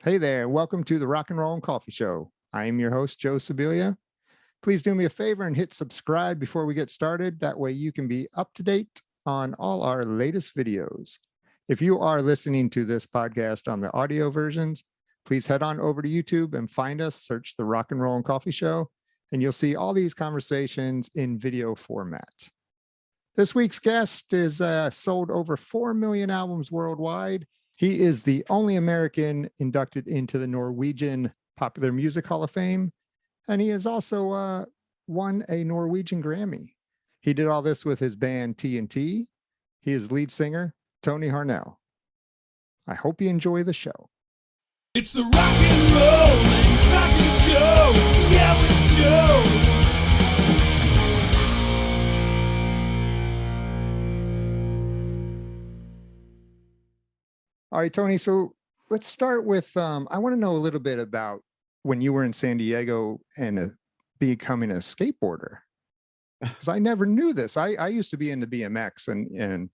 Hey there, welcome to the Rock and Roll and Coffee Show. I am your host, Joe Sibilia. Please do me a favor and hit subscribe before we get started. That way you can be up to date on all our latest videos. If you are listening to this podcast on the audio versions, please head on over to YouTube and find us, search the Rock and Roll and Coffee Show, and you'll see all these conversations in video format. This week's guest is sold over 4 million albums worldwide. He is the only American inducted into the Norwegian Popular Music Hall of Fame, and he has also won a Norwegian Grammy. He did all this with his band TNT. He is lead singer Tony Harnell. I hope you enjoy the show. It's the Rock and Roll and Coffee Show. Yeah, with Joe. All right, Tony. So let's start with, I want to know a little bit about when you were in San Diego and becoming a skateboarder. Because I never knew this. I used to be into BMX and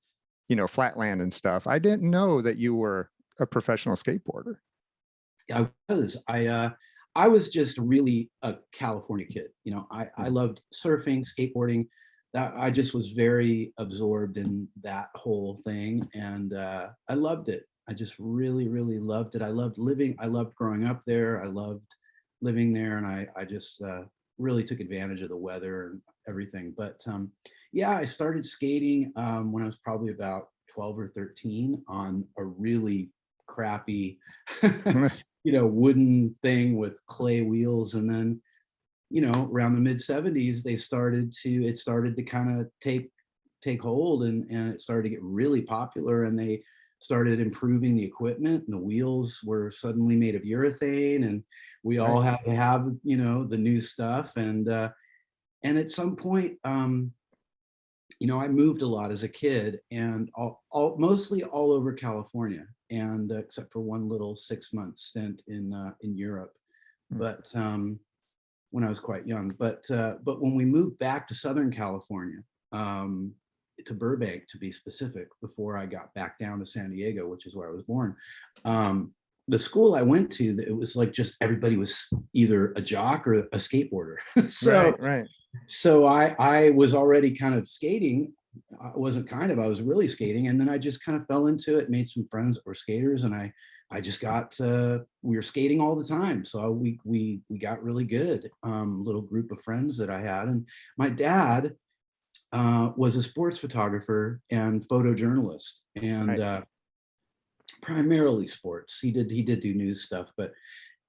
flatland and stuff. I didn't know that you were a professional skateboarder. I was. I was just really a California kid. I loved surfing, skateboarding. I just was very absorbed in that whole thing, and I loved it. I just really, really loved it. I loved living. I loved growing up there. I loved living there, and I just really took advantage of the weather and everything. But yeah, I started skating when I was probably about 12 or 13 on a really crappy wooden thing with clay wheels. And then around the mid 70s it started to kind of take hold, and it started to get really popular, and they started improving the equipment, and the wheels were suddenly made of urethane, and we all had to have the new stuff. And at some point I moved a lot as a kid, and mostly all over California, and except for one little 6-month stint in Europe, but when I was quite young. But when we moved back to Southern California, to Burbank to be specific, before I got back down to San Diego, which is where I was born, the school I went to, it was like just everybody was either a jock or a skateboarder. So I was already kind of skating. I was really skating. And then I just kind of fell into it, made some friends that were skaters, and I just got, we were skating all the time. So we got really good, little group of friends that I had. And my dad was a sports photographer and photojournalist, and primarily sports. He did do news stuff,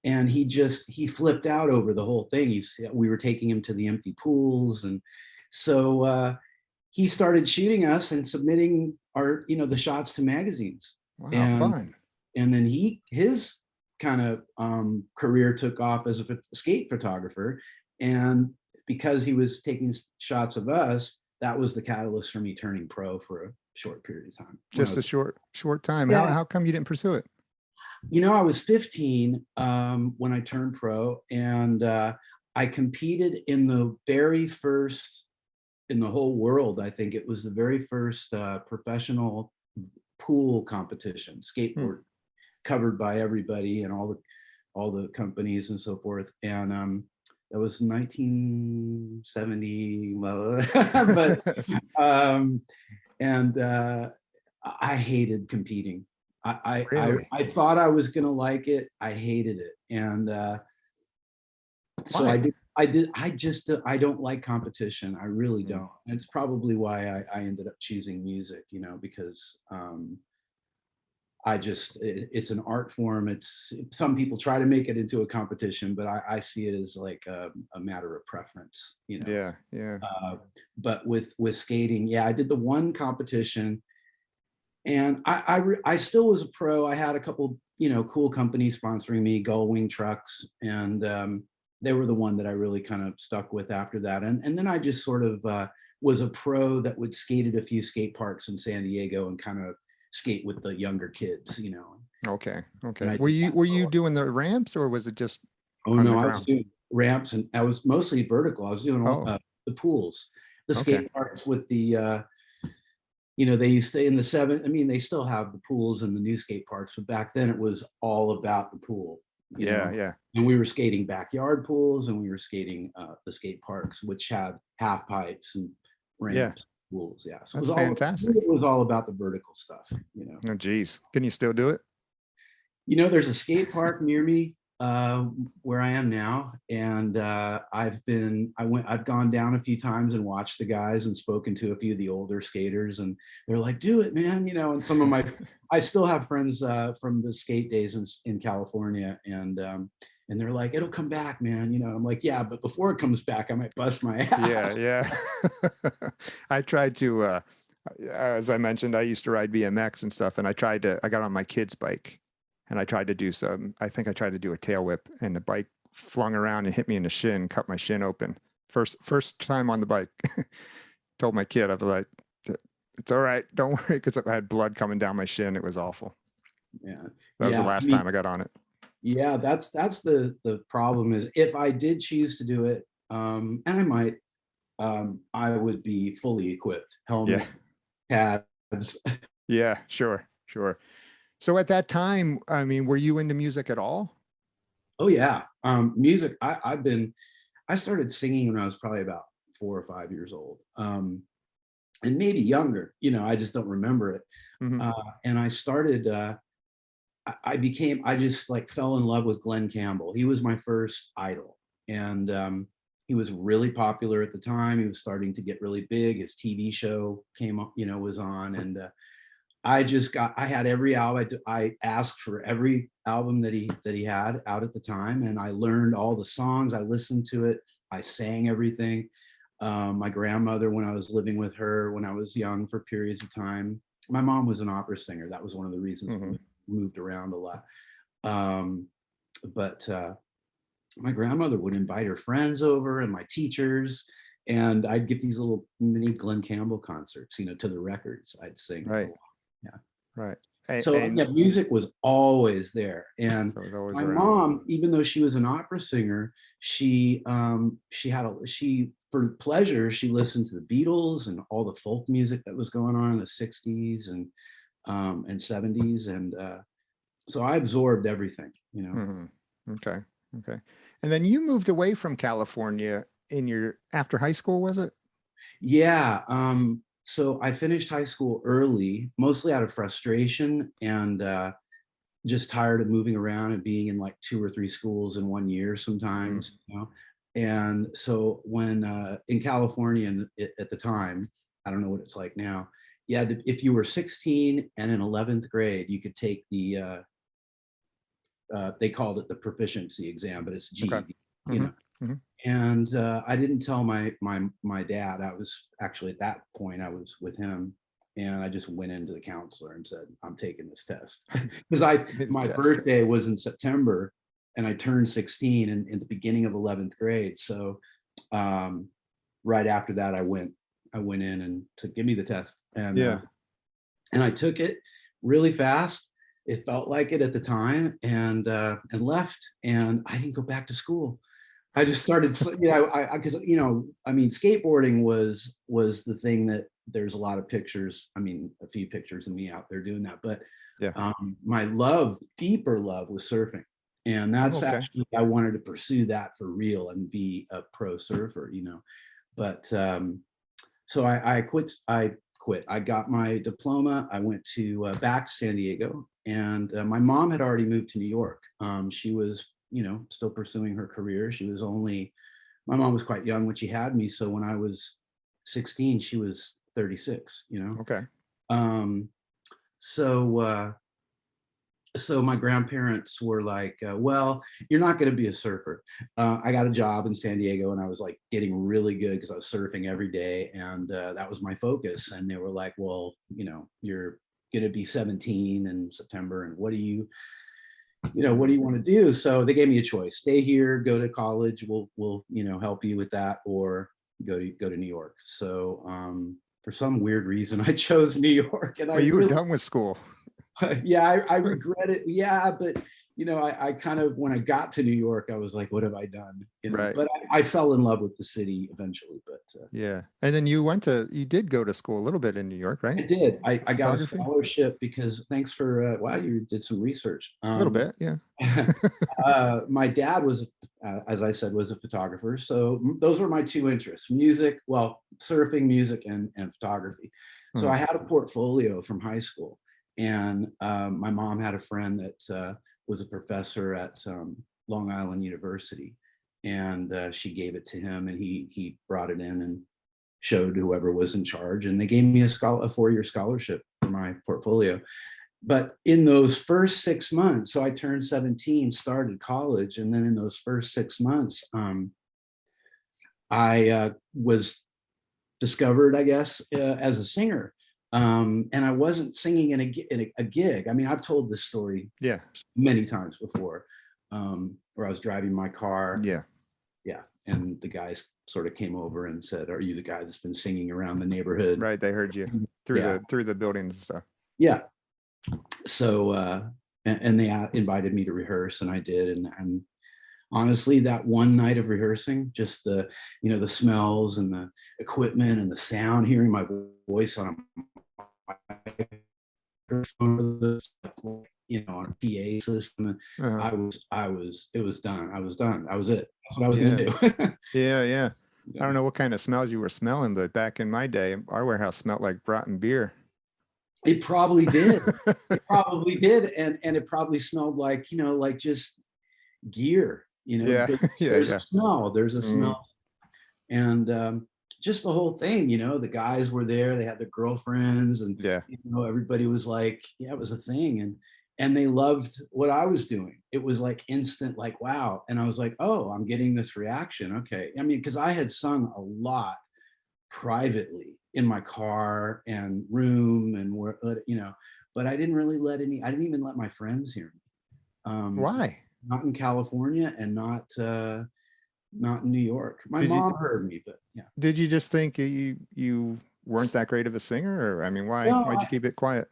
and he flipped out over the whole thing. We were taking him to the empty pools, and so he started shooting us and submitting our the shots to magazines. Wow, fun. And then his kind of career took off as a skate photographer, and because he was taking shots of us, that was the catalyst for me turning pro for a short period of time. Just a short time. Yeah. How come you didn't pursue it? I was 15 when I turned pro, and I competed in the very first in the whole world. I think it was the very first professional pool competition, skateboard, covered by everybody and all the companies and so forth. And that was 1970, but I hated competing. Really? I thought I was gonna like it. I hated it, and so I don't like competition. I really don't. And it's probably why I ended up choosing music, because it's an art form. Some people try to make it into a competition, but I see it as like a matter of preference, Yeah. But with skating, yeah, I did the one competition, and I still was a pro. I had a couple, cool companies sponsoring me, Gullwing trucks, and they were the one that I really kind of stuck with after that. And then I just sort of was a pro that would skate at a few skate parks in San Diego and kind of skate with the younger kids, Okay. Were you doing the ramps, or was it just I was doing ramps, and I was mostly vertical. I was doing the pools, the skate parks with the they used to in the I mean, they still have the pools and the new skate parks, but back then it was all about the pool, Yeah, yeah, and we were skating backyard pools and we were skating the skate parks, which had half pipes and yeah. ramps, pools. Yeah. So That's fantastic. it was all about the vertical stuff. Oh, geez. Can you still do it? There's a skate park near me where I am now, and I've gone down a few times and watched the guys and spoken to a few of the older skaters, and they're like, "Do it, man!" And some of I still have friends from the skate days in California, and they're like, "It'll come back, man." I'm like, "Yeah, but before it comes back, I might bust my ass." Yeah, yeah. I tried to, as I mentioned, I used to ride BMX and stuff, and I got on my kid's bike and I tried to do I think I tried to do a tail whip, and the bike flung around and hit me in the shin, cut my shin open. First time on the bike. Told my kid, I was like, "It's all right, don't worry," because I had blood coming down my shin. It was awful. Yeah. That was the last time I got on it. Yeah, that's the problem is if I did choose to do it, and I might, I would be fully equipped, helmet, pads. Yeah, sure. So at that time, I mean, were you into music at all? Oh yeah, music. I started singing when I was probably about 4 or 5 years old, and maybe younger. I just don't remember it. Mhm. And I started. I just like fell in love with Glenn Campbell. He was my first idol, and he was really popular at the time. He was starting to get really big. His TV show came up, was on, and I had every album. I asked for every album that he had out at the time, and I learned all the songs. I listened to it. I sang everything. My grandmother, when I was living with her when I was young for periods of time, my mom was an opera singer. That was one of the reasons we moved around a lot. But my grandmother would invite her friends over and my teachers, and I'd get these little mini Glenn Campbell concerts, to the records. I'd sing. Right. Yeah. Right. So yeah, music was always there. And so it was always my around. mom, even though she was an opera singer, she for pleasure, she listened to the Beatles and all the folk music that was going on in the 60s and 70s. And so I absorbed everything. Okay. And then you moved away from California after high school, was it? Yeah. So I finished high school early, mostly out of frustration and just tired of moving around and being in like 2 or 3 schools in 1 year sometimes, And so when in California at the time, I don't know what it's like now. Yeah, if you were 16 and in 11th grade, you could take the they called it the proficiency exam, but it's GED, Okay. And I didn't tell my dad. I was actually at that point I was with him, and I just went into the counselor and said, "I'm taking this test," because my birthday was in September, and I turned 16 in the beginning of 11th grade. So right after that, I went in and to give me the test, and I took it really fast. It felt like it at the time, and left, and I didn't go back to school. I just started, because I mean, skateboarding was the thing that there's a lot of pictures. I mean, a few pictures of me out there doing that, but my deeper love was surfing, and that's actually I wanted to pursue that for real and be a pro surfer, But so I quit. I got my diploma. I went back to San Diego, and my mom had already moved to New York. She was still pursuing her career. My mom was quite young when she had me. So when I was 16, she was 36, Okay. So my grandparents were like, well, you're not going to be a surfer. I got a job in San Diego, and I was like getting really good because I was surfing every day. And that was my focus. And they were like, well, you're going to be 17 in September. And what do you want to do? So they gave me a choice: stay here, go to college, we'll help you with that, or go to New York. So for some weird reason, I chose New York. And you were done with school. Yeah, I regret it. Yeah, but I kind of, when I got to New York, I was like, what have I done? Right. But I fell in love with the city eventually. But Yeah. And then you did go to school a little bit in New York, I right? did. I got a Photography? scholarship because thanks for wow, you did some research. A little bit, yeah. My dad was, as I said, was a photographer. So those were my two interests: music, well, surfing, music, and photography. So I Mhm. had a portfolio from high school, and my mom had a friend that was a professor at Long Island University, and she gave it to him, and he brought it in and showed whoever was in charge, and they gave me a 4-year scholarship for my portfolio. But in those first 6 months, so I turned 17, started college, and then in those first 6 months, I was discovered, I guess, as a singer. And I wasn't singing in a gig. I mean, I've told this story Yeah. many times before, where I was driving my car. Yeah. Yeah. And the guys sort of came over and said, "Are you the guy that's been singing around the neighborhood?" Right. They heard you Yeah. through the buildings and stuff. Yeah. So, and they invited me to rehearse, and I did. And honestly, that one night of rehearsing, just the smells and the equipment and the sound, hearing my voice on a microphone, on a PA system, Uh-huh. it was done. I was done. That was it. That's what I was going to do. Yeah, yeah. I Yeah. don't know what kind of smells you were smelling, but back in my day, our warehouse smelled like rotten beer. It probably did. It probably did. And it probably smelled like, like just gear, Yeah. Yeah, there's a yeah. smell, there's a Mhm. smell. And just the whole thing, the guys were there, they had their girlfriends, and Yeah. everybody was like, yeah, it was a thing. And they loved what I was doing. It was like instant, like, wow. And I was like, oh, I'm getting this reaction. Okay. I mean, because I had sung a lot privately in my car and room and where, but I didn't really I didn't even let my friends hear me. Why? Not in California, and not in New York. My Did you mom heard me, but yeah. did you just think you weren't that great of a singer? Or I mean, why'd No, you keep it quiet?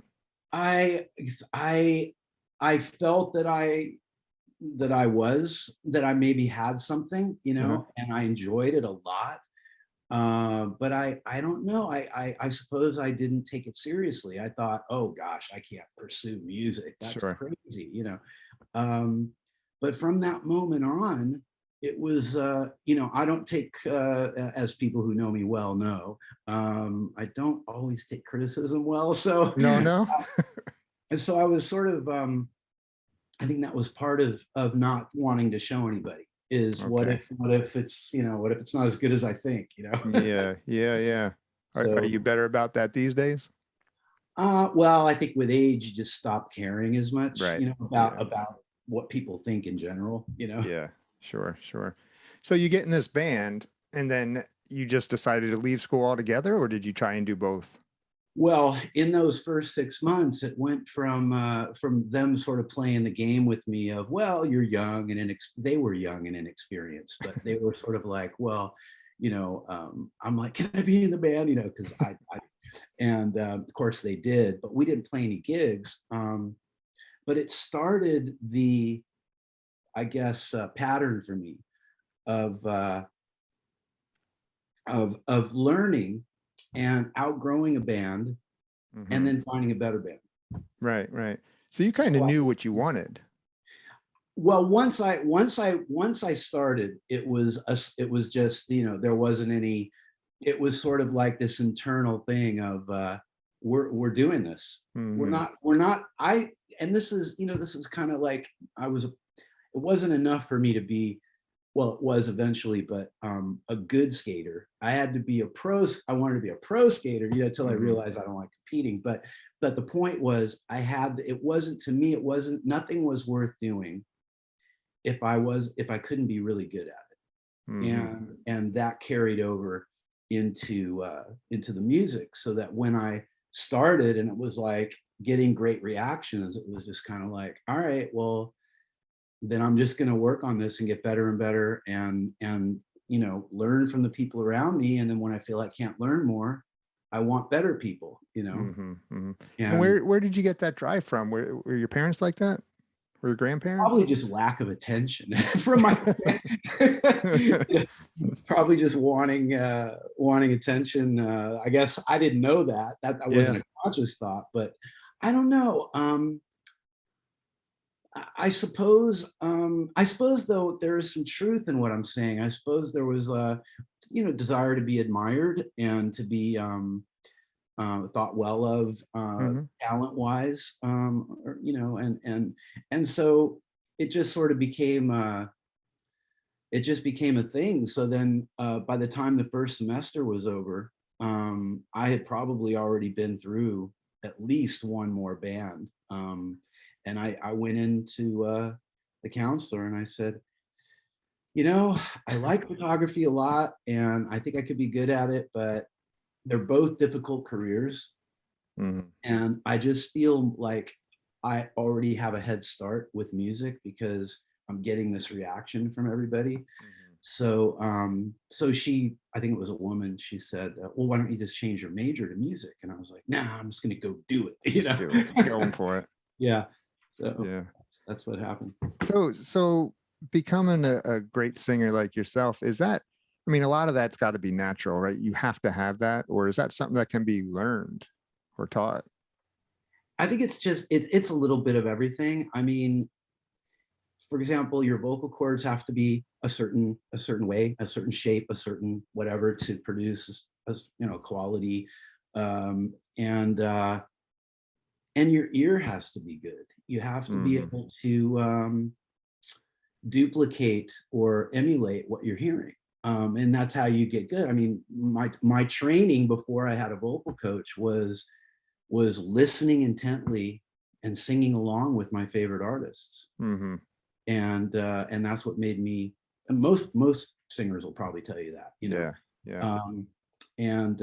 I I I felt that I maybe had something, Uh-huh. and I enjoyed it a lot. But I don't know. I suppose I didn't take it seriously. I thought, oh gosh, I can't pursue music. That's Sure. crazy. Um, but from that moment on, it was, I don't take, as people who know me well know, I don't always take criticism well. So, No, no. and so I was sort of, I think that was part of not wanting to show anybody is Okay. what if it's, what if it's not as good as I think. Yeah, yeah, yeah. Are So, you better about that these days? well, I think with age, you just stop caring as much, Right. about Yeah. what people think in general. Yeah. Sure, sure. So you get in this band and then you just decided to leave school altogether, or did you try and do both? Well, in those first 6 months, it went from them sort of playing the game with me of, well, you're young and they were young and inexperienced, but they were sort of like, well, I'm like, can I be in the band? Because and of course they did, but we didn't play any gigs. But it started I guess, pattern for me of learning and outgrowing a band, and Hmm. then finding a better band. Right, right. So you kind of So knew what you wanted. well, once I started, it was just, there wasn't any. It was sort of like this internal thing of, we're doing this. Hmm. We're not. And this is kind of like it wasn't enough for me to be, well, it was eventually, but a good skater. I had to be a pro. I wanted to be a pro skater, until I Hmm. realized I don't like competing. But the point was, it wasn't, to me, it wasn't, nothing was worth doing if I couldn't be really good at it. Hmm. And that carried over into the music, so that when I started and it was like getting great reactions, it was just kind of like, all right, well, then I'm just going to work on this and get better and better, and learn from the people around me. And then when I feel I can't learn more, I want better people, Mhm, mhm. And and where did you get that drive from? Were your parents like that? Were your grandparents? probably just lack of attention from my yeah, probably just wanting attention. I guess I didn't know that Yeah. wasn't a conscious thought, but I don't know. I suppose though there is some truth in what I'm saying. I suppose there was a desire to be admired and to be thought well of Mhm. talent wise, and so it just sort of became a thing. So then by the time the first semester was over, I had probably already been through at least one more band. And I went into the counselor and I said, I like photography a lot and I think I could be good at it, but they're both difficult careers. Mhm. And I just feel like I already have a head start with music because I'm getting this reaction from everybody. Mhm. So she, I think it was a woman, she said, well, why don't you just change your major to music? And I was like, nah, I'm just going to go do it. Just do it. Going for it. Yeah. So Yeah. that's what happened. So becoming a great singer like yourself, is that, I mean, a lot of that's got to be natural, right? You have to have that, or is that something that can be learned or taught? I think it's just, it's a little bit of everything. I mean, for example, your vocal cords have to be a certain way, a certain shape, a certain whatever to produce quality, um, and uh, and your ear has to be good. You have to be Mhm. able to duplicate or emulate what you're hearing, and that's how you get good. I mean, my training before I had a vocal coach was listening intently and singing along with my favorite artists, Mhm. and that's what made me. And most singers will probably tell you that, Yeah. Yeah. um, and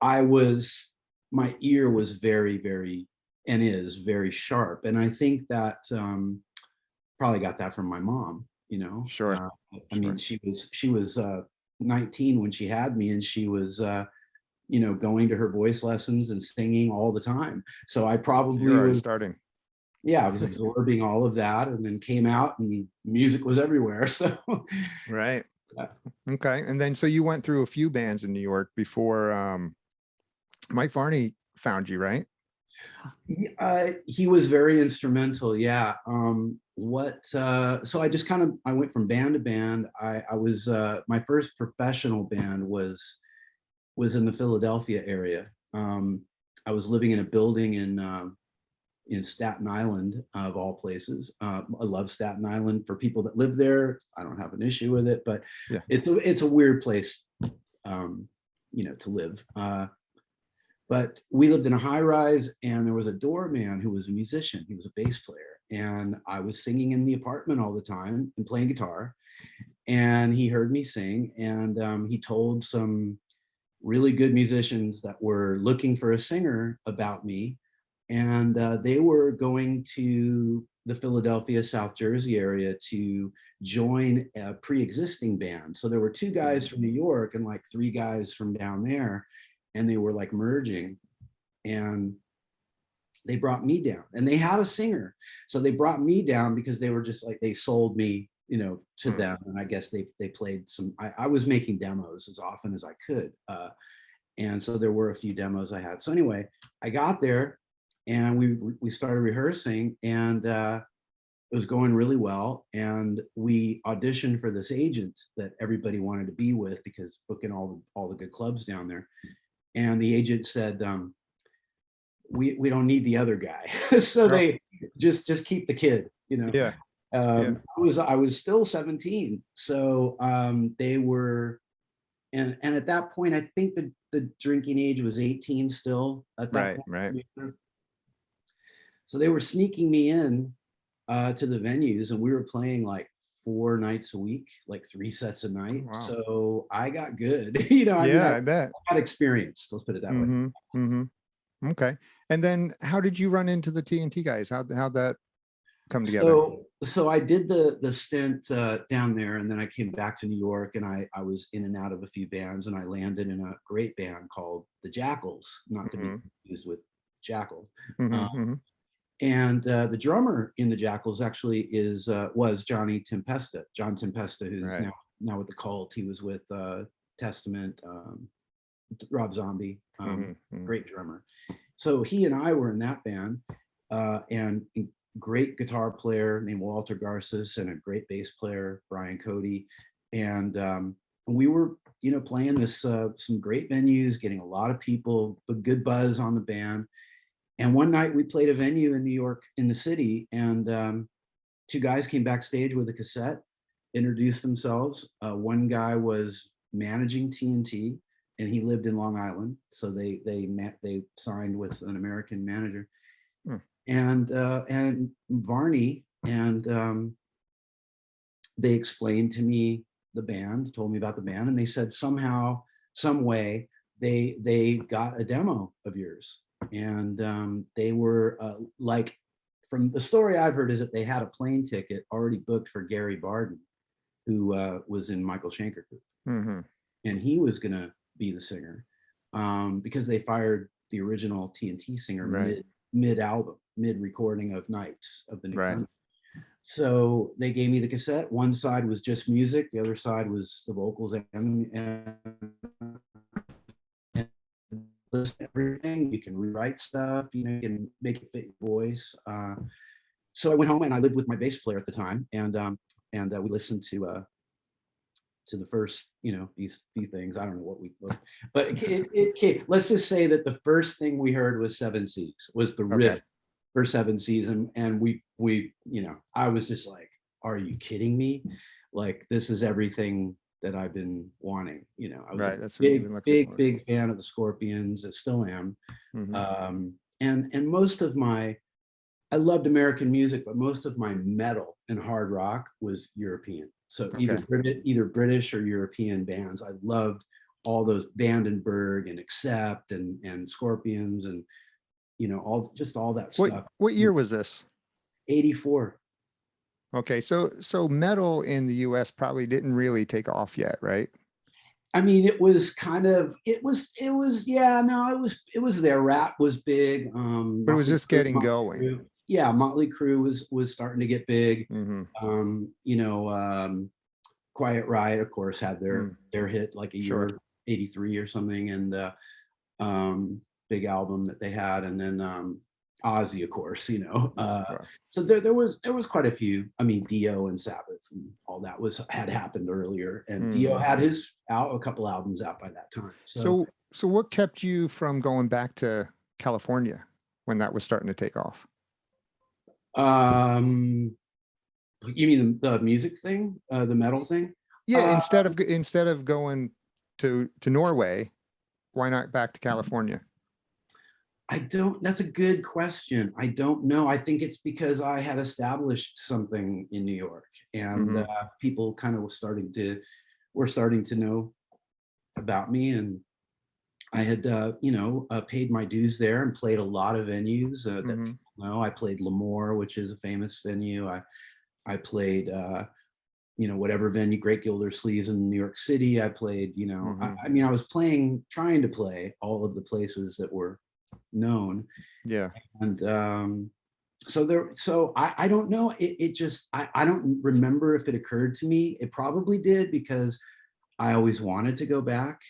I was my ear was very, very, and is very sharp, and I think that probably got that from my mom. Sure. I mean, Sure. she was 19 when she had me, and she was going to her voice lessons and singing all the time. So I So you're probably already was, starting. yeah, I was absorbing all of that, and then came out and music was everywhere. So Right. yeah. Okay. And then so you went through a few bands in New York before Mike Varney found you, right? He was very instrumental. Yeah. So I just I went from band to band. I was my first professional band was in the Philadelphia area. I was living in a building in Staten Island, of all places. I love Staten Island. For people that live there, I don't have an issue with it, but Yeah. it's a weird place, to live. But we lived in a high rise, and there was a doorman who was a musician. He was a bass player, and I was singing in the apartment all the time and playing guitar. And he heard me sing, and he told some really good musicians that were looking for a singer about me, and they were going to the Philadelphia, South Jersey area to join a pre-existing band. So there were two guys Mhm. from New York and like three guys from down there, and they were like merging, and they brought me down, and they had a singer. So they brought me down because they were just like, they sold me, to Hmm. them. And I guess they played some, I was making demos as often as I could. And so there were a few demos I had. So anyway, I got there, and we started rehearsing, and it was going really well. And we auditioned for this agent that everybody wanted to be with, because booking all the good clubs down there. And the agent said, we don't need the other guy. So Oh, they just keep the kid. yeah. Yeah. I was still 17. So they were, and at that point, I think the drinking age was 18 still at that Right. point. Right. So they were sneaking me in to the venues, and we were playing like 4 nights a week, like 3 sets a night. Wow. So I got good. I mean, Yeah, I I bet. had experience. Let's put it that way. Mm-hmm. Mm-hmm. Okay. And then how did you run into the TNT guys? How'd that come together? So I did the stint down there, and then I came back to New York, and I was in and out of a few bands, and I landed in a great band called the Jackals, not to be confused with Jackal. And the drummer in the Jackals actually was John Tempesta, who's now with the Cult. He was with Testament, Rob Zombie, great drummer. So he and I were in that band, and great guitar player named Walter Garces and a great bass player, Brian Cody. And we were, playing this some great venues, getting a lot of people, a good buzz on the band. And one night we played a venue in New York in the city, and two guys came backstage with a cassette, introduced themselves. One guy was managing TNT, and he lived in Long Island, so they signed with an American manager. And Barney, and they explained to me the band, told me about the band, and they said somehow, some way, they got a demo of yours. And they were like, from the story I've heard, is that they had a plane ticket already booked for Gary Barden, who was in Michael Schenker Group, and he was gonna be the singer, because they fired the original TNT singer mid-album, mid-recording of Nights of the New Country. So they gave me the cassette. One side was just music, the other side was the vocals, and listen to everything. You can rewrite stuff, you can make it fit your voice. So I went home and I lived with my bass player at the time, and we listened to the first, these few things. I don't know but let's just say that the first thing we heard was Seven Seas, was the riff for Seven Seas, and we I was just like, are you kidding me? Like, this is everything that I've been wanting. I was a big fan of the Scorpions. I still am. And most of I loved American music, but most of my metal and hard rock was European. So either British or European bands. I loved all those, Vandenberg and Accept and Scorpions, and all that stuff. What year was this? 84. Okay, so metal in the US probably didn't really take off yet, right? I mean, it was there. Rap was big. But it was just getting going. Yeah, Motley Crue was starting to get big. Quiet Riot, of course, had their hit like a year, 83 or something, and big album that they had, and then Ozzy, of course, so there was quite a few. I mean, Dio and Sabbath and all that had happened earlier, and Dio had a couple albums out by that time. So what kept you from going back to California when that was starting to take off? You mean the music thing, the metal thing? Yeah, instead of going to Norway, why not back to California? That's a good question. I don't know. I think it's because I had established something in New York, and people kind of were starting to know about me, and I had, paid my dues there and played a lot of venues that people know. I played Lemoore, which is a famous venue. I played, whatever venue, Great Gildersleeves in New York City. I played, I was trying to play all of the places that were known. Yeah. And so I don't know. It just, I don't remember if it occurred to me. It probably did, because I always wanted to go back.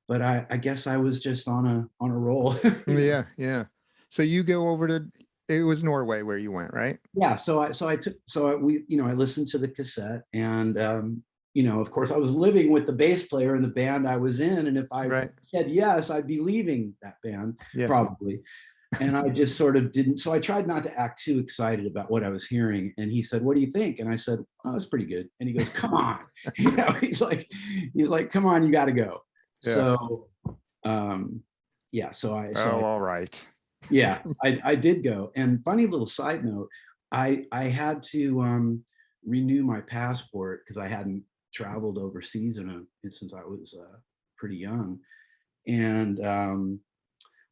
But I guess I was just on a roll. Yeah. So you go over to, it was Norway where you went, right? Yeah. I listened to the cassette, and of course I was living with the bass player in the band I was in, and if I said yes, I'd be leaving that band probably. And I just sort of didn't. So I tried not to act too excited about what I was hearing. And he said, "What do you think?" And I said, "Oh, that's pretty good." And he goes, "Come on." He's like, "Come on, you got to go." Yeah. So, all right. Yeah, I did go. And funny little side note, I had to renew my passport because I hadn't traveled overseas since I was pretty young. And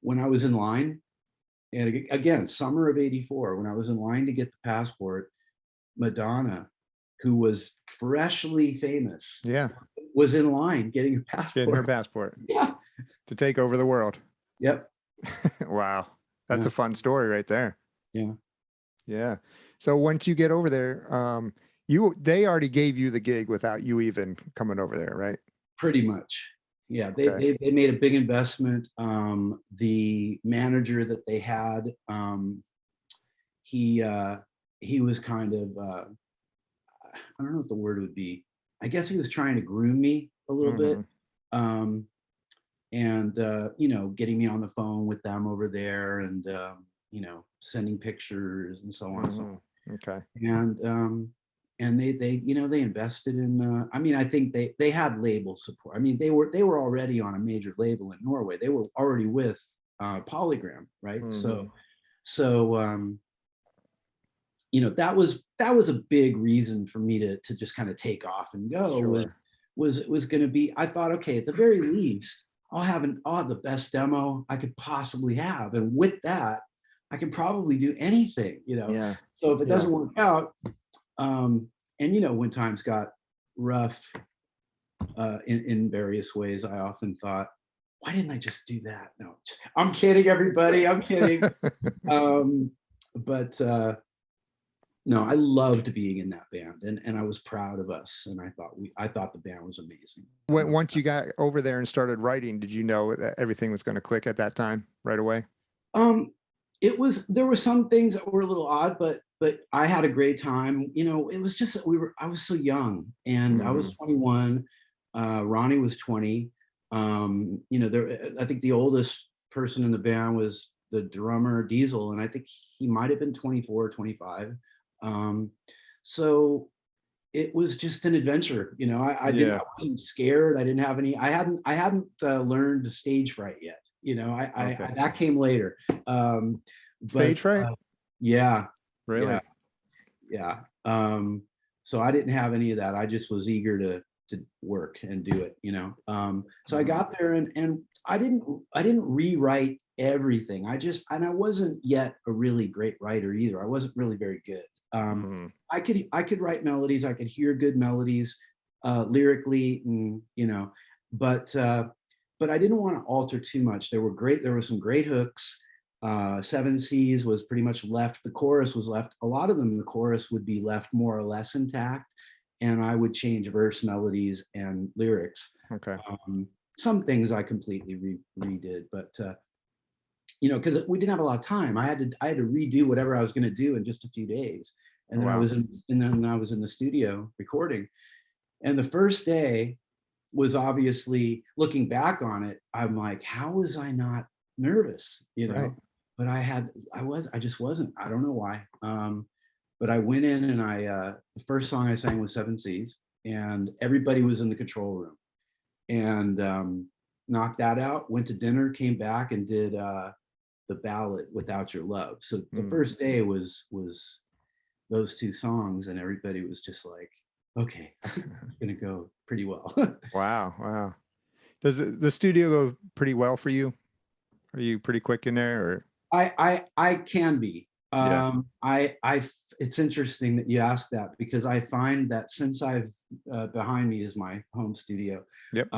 when I was in line again, summer of '84, when I was in line to get the passport, Madonna, who was freshly famous, Yeah. was in line getting her Getting her passport. passport Yeah. to take over the world. Yep. Wow. That's Yeah. a fun story right there. Yeah. Yeah. So once you get over there, they already gave you the gig without you even coming over there, right? Pretty much. Yeah. Okay. They made a big investment. The manager that they had, he was kind of, I don't know what the word would be. I guess he was trying to groom me a little bit. Um, and getting me on the phone with them over there, and sending pictures and so on and so on. Okay. And they invested in, I mean, I think they had label support. I mean, they were already on a major label in Norway. They were already with Polygram, right? So that was a big reason for me to just kind of take off and go. Sure. Was going to be, I thought, okay, at the very least, I'll have the best demo I could possibly have, and with that, I can probably do anything, Yeah. So if it doesn't work out, and when times got rough in various ways, I often thought, why didn't I just do that? No, I'm kidding, everybody. I'm kidding. But no, I loved being in that band, and I was proud of us, and I thought the band was amazing. Once you got over there and started writing, did you know that everything was going to click at that time right away? There were some things that were a little odd, but I had a great time. It was just I was so young, and I was 21. Ronnie was 20. I think the oldest person in the band was the drummer Diesel, and I think he might have been 24 or 25. So it was just an adventure. I wasn't scared. I didn't have any, I hadn't learned stage fright yet. That came later. Stage fright? Yeah. Really? Yeah. So I didn't have any of that. I just was eager to work and do it, so I got there, and I didn't rewrite everything. I wasn't yet a really great writer either. I wasn't really very good. I could write melodies. I could hear good melodies lyrically, and but I didn't want to alter too much. There were some great hooks. Seven Seas was pretty much left. The chorus was left. A lot of them, the chorus would be left more or less intact, and I would change verse melodies and lyrics. Okay. Some things I completely redid, but because we didn't have a lot of time. I had to redo whatever I was going to do in just a few days, and then I was in the studio recording. And the first day was, obviously, looking back on it, I'm like, how was I not nervous? Right. But I just wasn't. I don't know why. But I went in, and the first song I sang was Seven Seas, and everybody was in the control room, and knocked that out, went to dinner, came back, and did the ballad Without Your Love. So the first day was those two songs, and everybody was just like, okay, I think it's gonna go pretty well. Wow. Does the studio go pretty well for you? Are you pretty quick in there, or? I can be. Yeah. It's interesting that you ask that, because I find that since behind me is my home studio. Yep.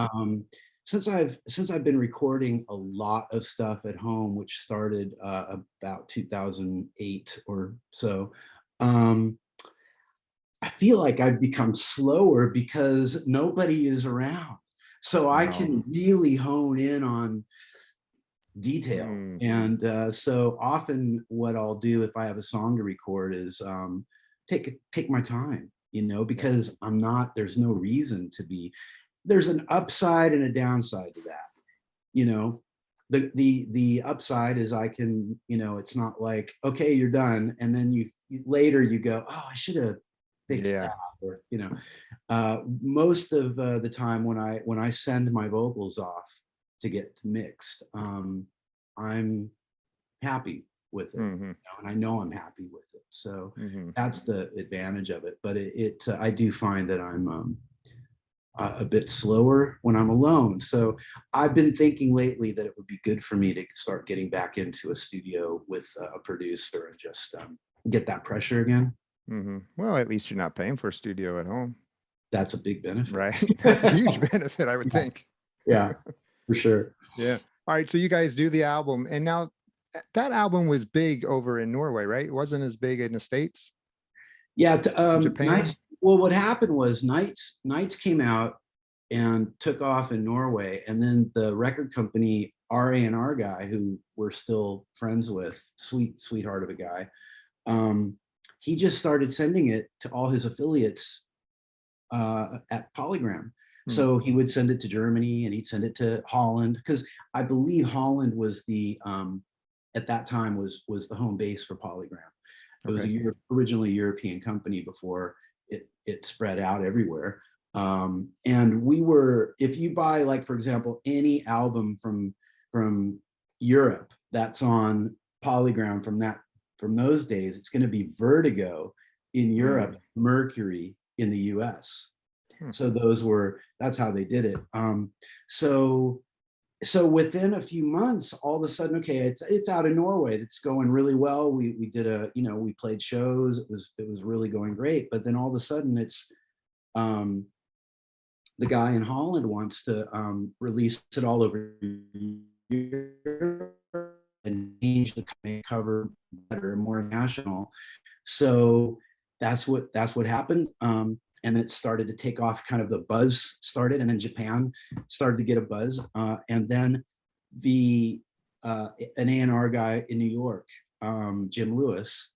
Since I've been recording a lot of stuff at home, which started about 2008 or so, I feel like I've become slower because nobody is around. So I can really hone in on detail. And so often what I'll do if I have a song to record is take my time, because there's no reason to be. There's an upside and a downside to that. The upside is I can, it's not like, okay, you're done, and then you later you go, oh, I should have fixed that, or most of the time when I send my vocals off to get mixed, I'm happy with it, and I know I'm happy with it. So that's the advantage of it. But I do find that a bit slower when I'm alone. So I've been thinking lately that it would be good for me to start getting back into a studio with a producer and just get that pressure again. Well, at least you're not paying for a studio at home. That's a big benefit. Right. That's a huge benefit, I would think. Yeah, for sure. Yeah. All right. So you guys do the album, and now that album was big over in Norway, right? It wasn't as big in the States. Yeah. Japan. Nights, well, what happened was Nights came out and took off in Norway, and then the record company, our A&R guy, who we're still friends with, sweetheart of a guy, he just started sending it to all his affiliates at Polygram. So he would send it to Germany, and he'd send it to Holland, because I believe Holland was the at that time was the home base for Polygram. It was originally a European company before it spread out everywhere. And we were, if you buy, like, for example, any album from Europe that's on Polygram from those days, it's going to be Vertigo in Europe, Mercury in the US. So that's how they did it. So within a few months, all of a sudden, okay, it's out in Norway. It's going really well. We did we played shows. It was really going great. But then all of a sudden, it's the guy in Holland wants to release it all over Europe and change the cover better, more national. So that's what happened. And it started to take off, kind of the buzz started, and then Japan started to get a buzz. And then an A&R guy in New York, Jim Lewis,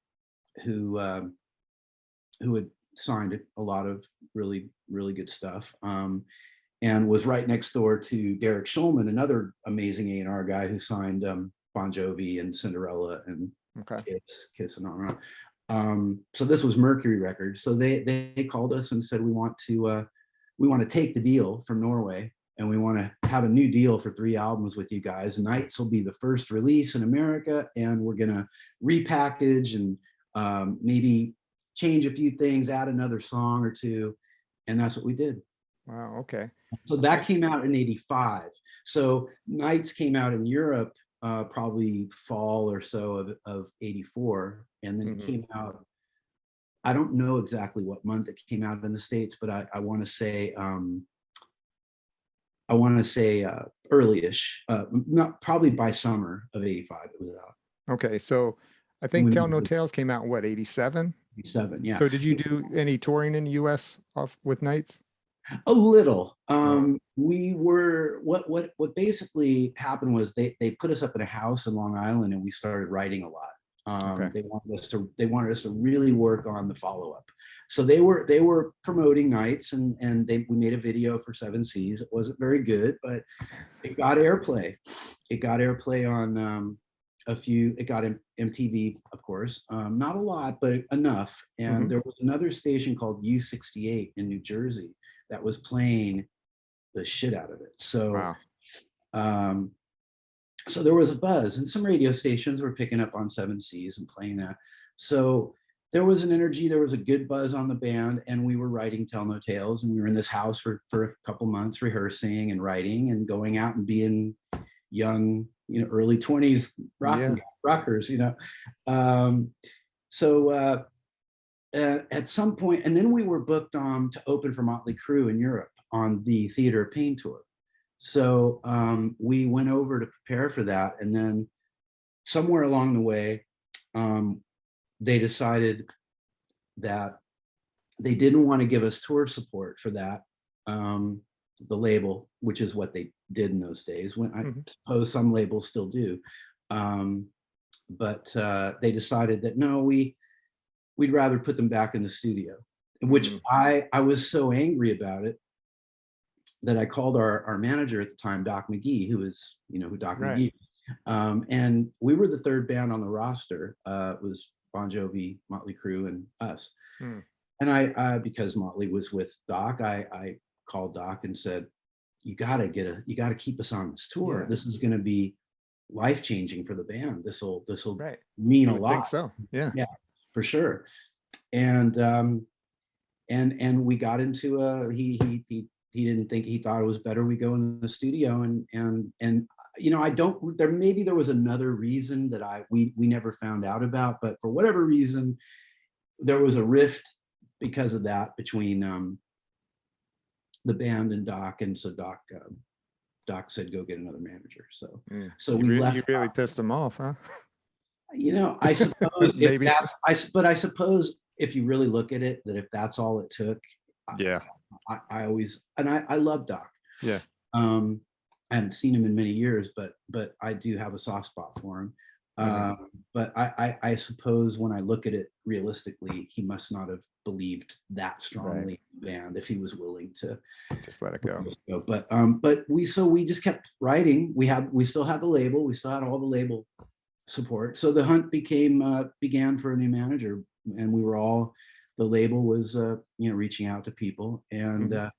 who had signed a lot of really, really good stuff, and was right next door to Derek Schulman, another amazing A&R guy who signed Bon Jovi and Cinderella and Kiss and on and on. So this was Mercury Records. So they called us and said, we want to take the deal from Norway, and we want to have a new deal for 3 albums with you guys. Nights will be the first release in America, and we're going to repackage and maybe change a few things, add another song or two. And that's what we did. Wow. Okay. So that came out in '85. So Nights came out in Europe probably fall or so of '84, and then it came out, I don't know exactly what month it came out in the States, but I want to say early-ish, not probably by summer of '85 it was out. Okay, so I think Tell No Tales came out in what, '87? '87, yeah. So did you do any touring in the US with Nights? A little. We were, what basically happened was they put us up in a house in Long Island, and we started writing a lot. They wanted us to really work on the follow-up. So they were promoting Nights, and we made a video for 7 Seas. It wasn't very good, but it got airplay. It got airplay on it got MTV, of course, not a lot, but enough. And there was another station called U68 in New Jersey that was playing the shit out of it. So, so there was a buzz, and some radio stations were picking up on 7 Seas and playing that. So there was an energy, there was a good buzz on the band, and we were writing Tell No Tales, and we were in this house for a couple months rehearsing and writing and going out and being young, early 20s rockers, So at some point, and then we were booked to open for Motley Crue in Europe on the Theater of Pain tour. So we went over to prepare for that, and then somewhere along the way, they decided that they didn't want to give us tour support for that, the label, which is what they did in those days, when I suppose some labels still do. But they decided that no, we'd rather put them back in the studio, which I was so angry about it that I called our manager at the time, Doc McGee, who is, who Doc McGee, and we were the 3rd band on the roster. It was Bon Jovi, Motley Crue, and us. And I because Motley was with Doc, I called Doc and said, you gotta keep us on this tour. This is going to be life-changing for the band. This will mean a lot. I think so. Yeah, for sure. And we got into he think, he thought it was better we go in the studio, and you know, there was another reason that we never found out about, but for whatever reason, there was a rift because of that between the band and Doc, and so Doc said go get another manager. So we left. You really pissed him off, huh? You know, I suppose Maybe. but I suppose if you really look at it, that if that's all it took, Yeah. I always, and I love Doc. Yeah. I haven't seen him in many years, but I do have a soft spot for him. But I suppose when I look at it realistically, he must not have believed that strongly in the band if he was willing to just let it go. But we just kept writing. We still had the label. We still had all the label support. So the hunt began for a new manager, and we were all, the label was reaching out to people. And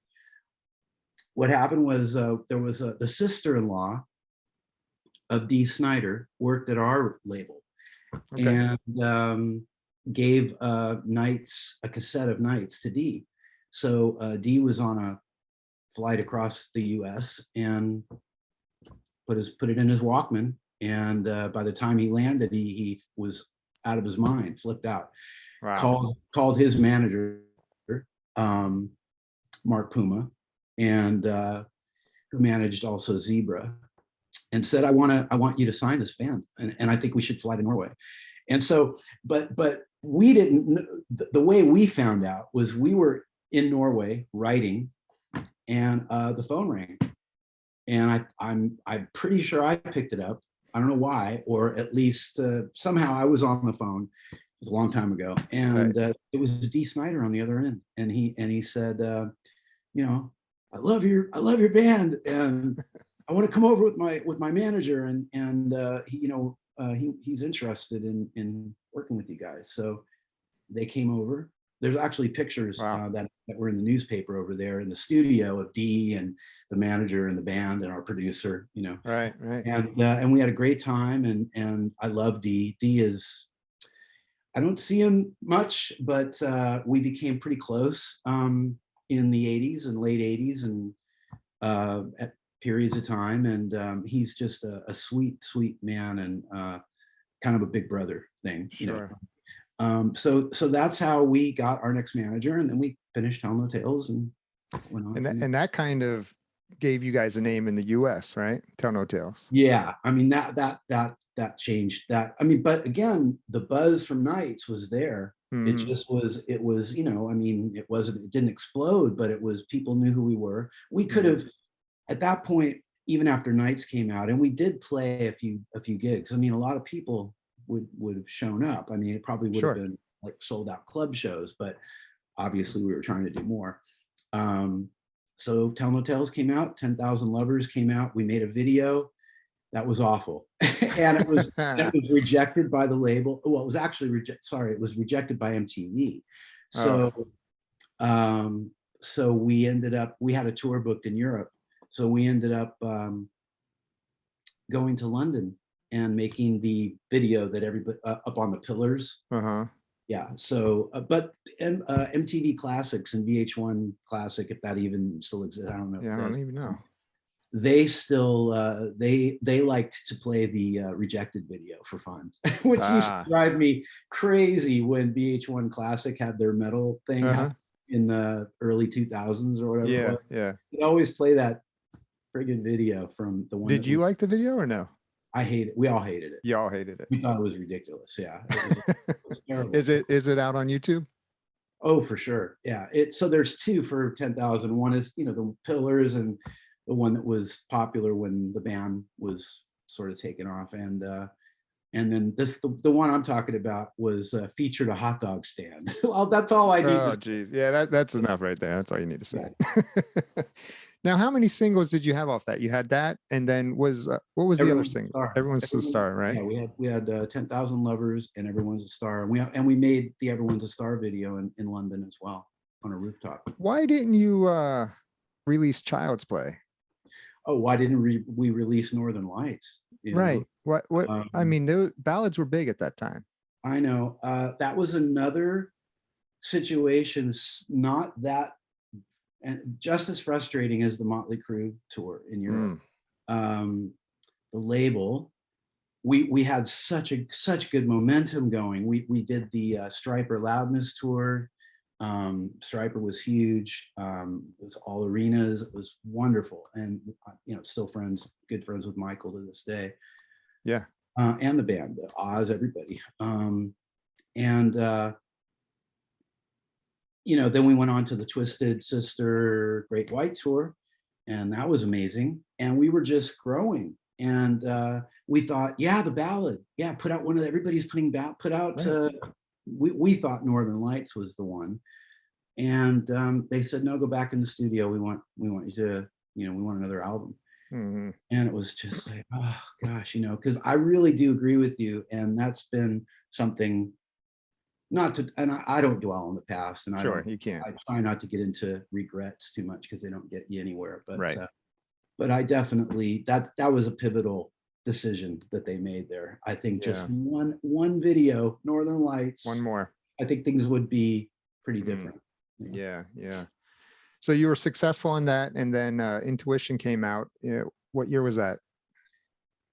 what happened was there was the sister-in-law of Dee Snider worked at our label, and gave a cassette of Nights to Dee. So Dee was on a flight across the U.S. and put it in his Walkman, and by the time he landed, he was out of his mind, flipped out. Wow. Called his manager, Mark Puma, and who managed also Zebra, and said, I want you to sign this band, and I think we should fly to Norway. And so, but we didn't, the way we found out was we were in Norway writing, and the phone rang, and I'm pretty sure I picked it up. I don't know why, or at least somehow I was on the phone. It was a long time ago, and it was Dee Snider on the other end, and he said, I love your band, and I want to come over with my manager, and he's interested in working with you guys. So they came over. There's actually pictures that were in the newspaper over there in the studio of Dee and the manager and the band and our producer, Right. And we had a great time, and I love Dee. Dee is, I don't see him much, but we became pretty close in the 80s and late 80s, and at periods of time, and he's just a sweet man, and kind of a big brother thing. Sure. So that's how we got our next manager, and then we finished Tell No Tales and went on. And that kind of gave you guys a name in the U.S., right? Tell No Tales. Yeah, I mean that changed that. I mean, but again, the buzz from Nights was there. It just was. It was, I mean, it didn't explode, but it was, people knew who we were. We could have, at that point, even after Nights came out, and we did play a few gigs. I mean, a lot of people would have shown up. I mean, it probably would have been like sold out club shows, but obviously we were trying to do more. So Tell No Tales came out, 10,000 Lovers came out. We made a video that was awful, and it was rejected by the label. Well, it was actually it was rejected by MTV. So so we had a tour booked in Europe. So we ended up going to London and making the video that everybody up on the pillars. Yeah. So, but MTV Classics and VH1 Classic, if that even still exists, I don't know. Yeah, I don't even know. They still they liked to play the rejected video for fun, which used to drive me crazy when VH1 Classic had their metal thing in the early 2000s or whatever. Yeah. They'd always play that friggin' video from the one. Did you like the video or no? I hate it. We all hated it. You all hated it. We thought it was ridiculous. Yeah. It was terrible. Is it out on YouTube? Oh, for sure. Yeah. So there's two for 10,000. One is, the Pillars, and the one that was popular when the band was sort of taken off. And then the one I'm talking about was featured a hot dog stand. Well, that's all I need. Oh, geez. Yeah, that's enough right there. That's all you need to say. Yeah. Now, how many singles did you have off that? You had that, and then what was the other single? Everyone's a Star, right? Yeah, we had 10,000 Lovers and Everyone's a Star. And we made the Everyone's a Star video in London as well, on a rooftop. Why didn't you release Child's Play? Oh, why didn't we release Northern Lights? Right. What? I mean, the ballads were big at that time. I know. That was another situation, not that and just as frustrating as the Motley Crue tour in Europe. The label, we had such good momentum going. We did the Striper Loudness tour. Striper was huge. It was all arenas. It was wonderful, and still good friends with Michael to this day. Yeah. And the band, the Oz, everybody. And then we went on to the Twisted Sister Great White tour, and that was amazing. And we were just growing, and we thought, yeah, the ballad, yeah, put out everybody's put out. Right. We thought Northern Lights was the one, and they said, no, go back in the studio. We want you to, we want another album. Mm-hmm. And it was just like, oh gosh, because I really do agree with you, and that's been something. And I don't dwell on the past, and sure, you can't. I try not to get into regrets too much because they don't get you anywhere. But right. But I definitely that was a pivotal decision that they made there. I think just one video, Northern Lights, one more, I think things would be pretty different. Yeah. So you were successful in that, and then Intuition came out. What year was that?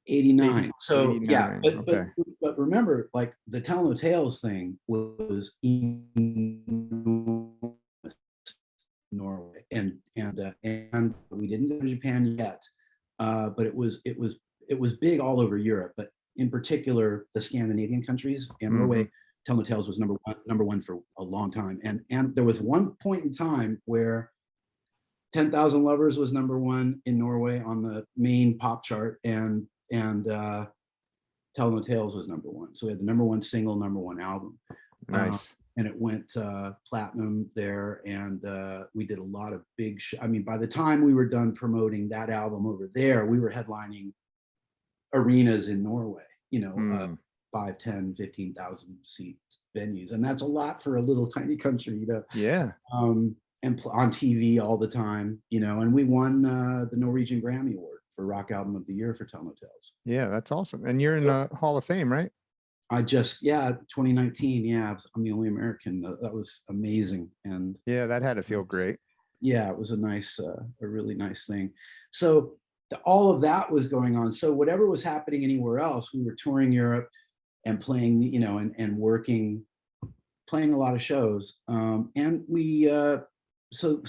89. So 89. Yeah, but remember, like the Tell No Tales thing was in Norway, and we didn't go to Japan yet, but it was big all over Europe, but in particular the Scandinavian countries and Norway. Tell No Tales was number one for a long time, and there was one point in time where 10,000 Lovers was number one in Norway on the main pop chart, and Tell No Tales was number one. So we had the number one single, number one album. Nice. And it went platinum there, and we did a lot of big by the time we were done promoting that album over there, we were headlining arenas in Norway, 5, 10, 15,000 seat venues. And that's a lot for a little tiny country, Yeah. And on TV all the time, and we won the Norwegian Grammy Award for Rock Album of the Year for Tell No Tales. Yeah, that's awesome. And you're in the Hall of Fame, right? 2019. Yeah, I'm the only American. That was amazing. And yeah, that had to feel great. Yeah, it was a really nice thing. So all of that was going on. So whatever was happening anywhere else, we were touring Europe and playing, and working, playing a lot of shows. And we, so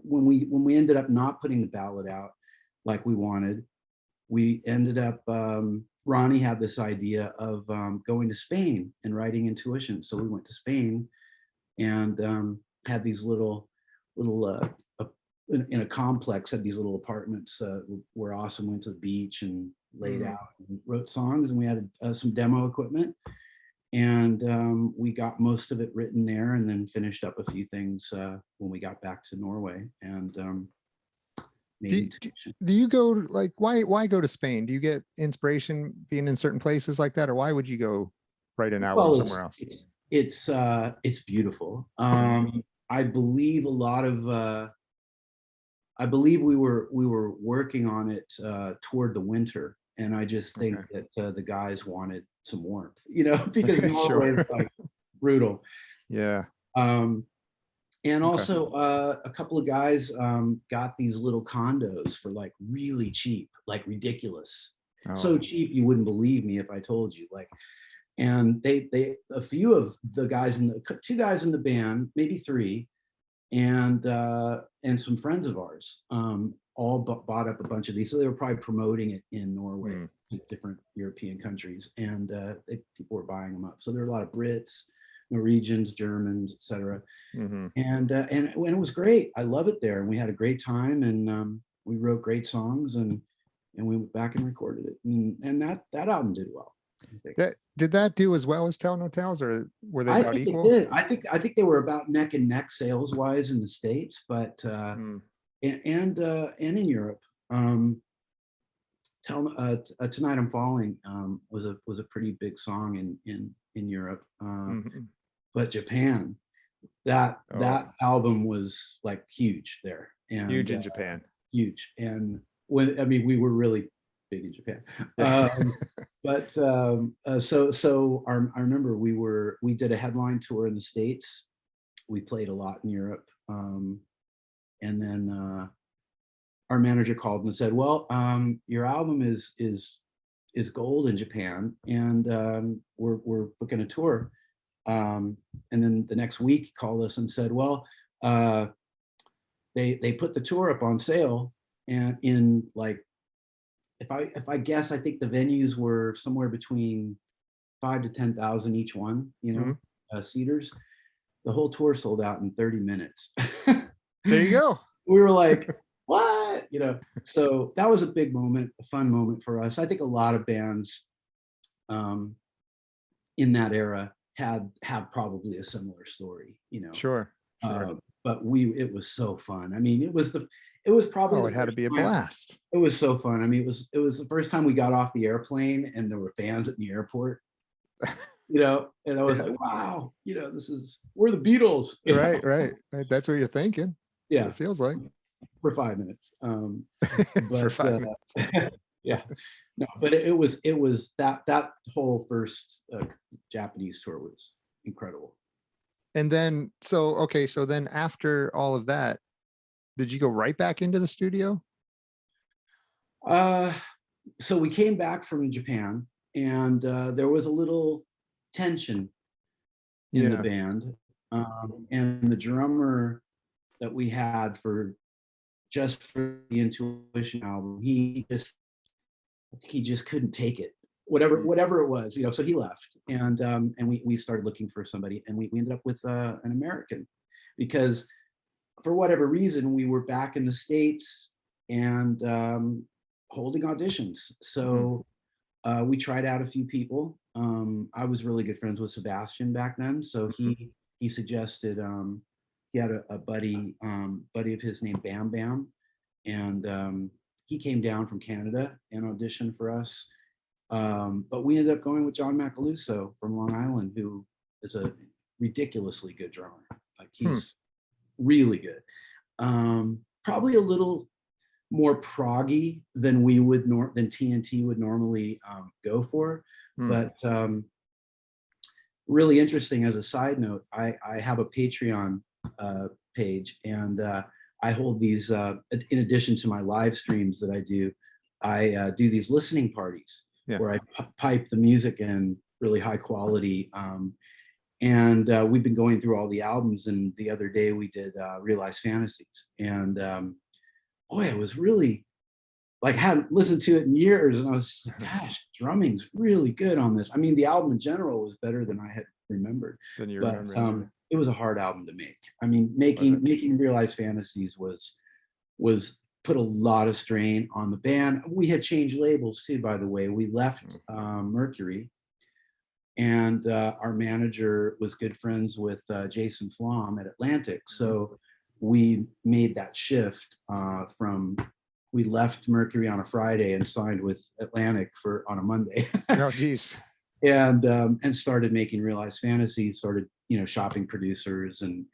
when we ended up not putting the ballad out like we wanted, we ended up, Ronnie had this idea of going to Spain and writing Intuition. So we went to Spain and had these little in a complex, had these little apartments where Awesome went to the beach and laid out and wrote songs, and we had some demo equipment, and we got most of it written there, and then finished up a few things when we got back to Norway. And do you go, like, why go to Spain? Do you get inspiration being in certain places like that, or why would you go write an album somewhere else? It's beautiful. I believe we were working on it toward the winter, and I just think that the guys wanted some warmth, because Norway is like brutal. Yeah. And also a couple of guys got these little condos for like really cheap, like ridiculous. So cheap you wouldn't believe me if I told you. Like, and they a few of the guys two guys in the band, maybe three, and some friends of ours all bought up a bunch of these. So they were probably promoting it in Norway, different European countries, and people were buying them up. So there were a lot of Brits, Norwegians, Germans, etc. And it was great. I love it there, and we had a great time, and we wrote great songs, and we went back and recorded it, and that album did well. Did that do as well as Tell No Tales, or were they about equal? It did. I think they were about neck and neck sales wise in the States, but and in Europe. Tonight I'm Falling was a pretty big song in Europe. But Japan, that album was like huge there, and huge in Japan. Huge. And we were really big in Japan. But so I remember we did a headline tour in the States. We played a lot in Europe. And then our manager called and said, well, your album is gold in Japan, and we're booking a tour. And then the next week he called us and said, well, they put the tour up on sale, and in like, if I guess, I think the venues were somewhere between 5,000 to 10,000 each one, you know, seaters. The whole tour sold out in 30 minutes. There you go. We were like, what? You know, so that was a big moment, a fun moment for us. I think a lot of bands in that era have probably a similar story, you know. Sure. But it was so fun. I mean, it was probably, it had to be a blast. It was so fun. I mean, it was the first time we got off the airplane and there were fans at the airport, you know, and I was like, wow, you know, we're the Beatles. Right. That's what you're thinking. Yeah. It feels like. For 5 minutes. But, For 5 minutes. Yeah. No, but it was that whole first Japanese tour was incredible. And then, so then after all of that, did you go right back into the studio? So we came back from Japan, and there was a little tension in the band. And the drummer that we had for the Intuition album, I think he just couldn't take it. Whatever it was, you know, so he left, and we started looking for somebody, and we ended up with an American, because for whatever reason we were back in the States and holding auditions. So we tried out a few people. I was really good friends with Sebastian back then, so he suggested, he had a buddy of his named Bam Bam, and he came down from Canada and auditioned for us. But we ended up going with John Macaluso from Long Island, who is a ridiculously good drummer. Like, he's really good. Probably a little more proggy than than TNT would normally go for. But really interesting, as a side note, I have a Patreon page, and I hold these, in addition to my live streams that I do these listening parties where I pipe the music in really high quality. And we've been going through all the albums, and the other day we did Realized Fantasies, and boy, it was really, like, hadn't listened to it in years, and I was like, gosh, drumming's really good on this. I mean, the album in general was better than I had remembered, but it was a hard album to make. I mean, making Realized Fantasies was put a lot of strain on the band. We had changed labels too, by the way. We left Mercury, and our manager was good friends with Jason Flom at Atlantic. So we made that shift we left Mercury on a Friday and signed with Atlantic on a Monday. Oh, geez. And started making Realized Fantasies, started, you know, shopping producers, and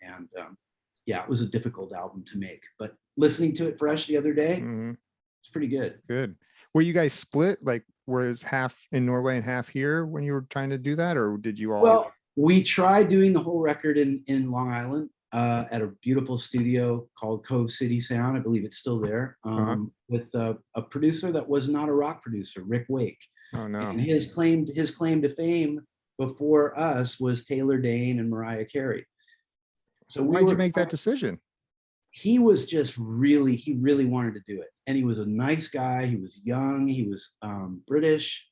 yeah, it was a difficult album to make, but listening to it fresh the other day, it's pretty good. Good. Were you guys split? Like, was half in Norway and half here when you were trying to do that, or did you all? Well, we tried doing the whole record in Long Island at a beautiful studio called Cove City Sound. I believe it's still there, with a producer that was not a rock producer, Rick Wake. Oh no! And his claim to fame before us was Taylor Dane and Mariah Carey. So why'd you make that decision? He was just he really wanted to do it. And he was a nice guy. He was young. He was British.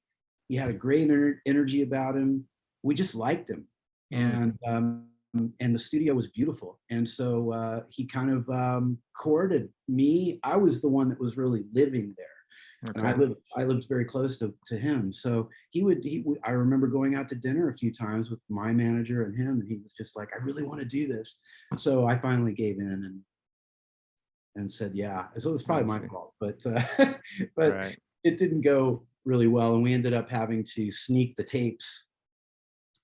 He had a great energy about him. We just liked him. And the studio was beautiful. And so he kind of courted me. I was the one that was really living there. Okay. And I lived very close to him. So he would, I remember going out to dinner a few times with my manager and him, and he was just like, I really want to do this. So I finally gave in and said, yeah. So it was probably my fault, but right. It didn't go really well. And we ended up having to sneak the tapes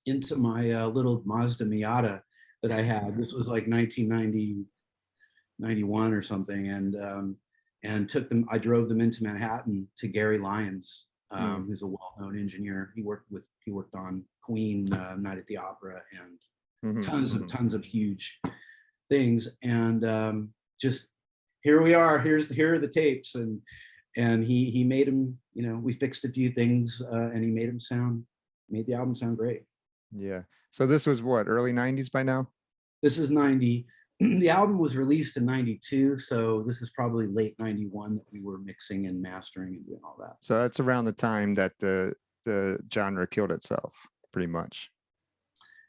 into my little Mazda Miata that I had. This was like 1990, 91 or something. And took them, I drove them into Manhattan to Gary Lyons, who's a well-known engineer. He worked on Queen, Night at the Opera, and tons of huge things. And just here we are. Here are the tapes, and he made them. You know, we fixed a few things, and he made the album sound great. Yeah. So this was what, early 90s by now? This is 90. The album was released in 92, so this is probably late 91 that we were mixing and mastering and doing all that. So that's around the time that the genre killed itself, pretty much.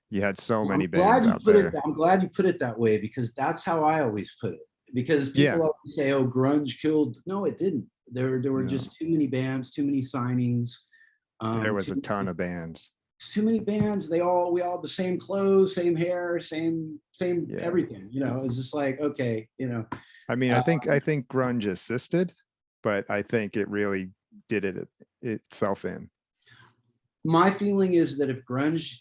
You had so many bands out there. I'm glad you put it that way, because that's how I always put it. Because people always say, "Oh, grunge killed." No, it didn't. There were just too many bands, too many signings. There was a ton of bands. Too many bands. We all had the same clothes, same hair, same everything. You know, it's just like, okay, you know. I mean, I think grunge assisted, but I think it really did it itself in. My feeling is that if grunge,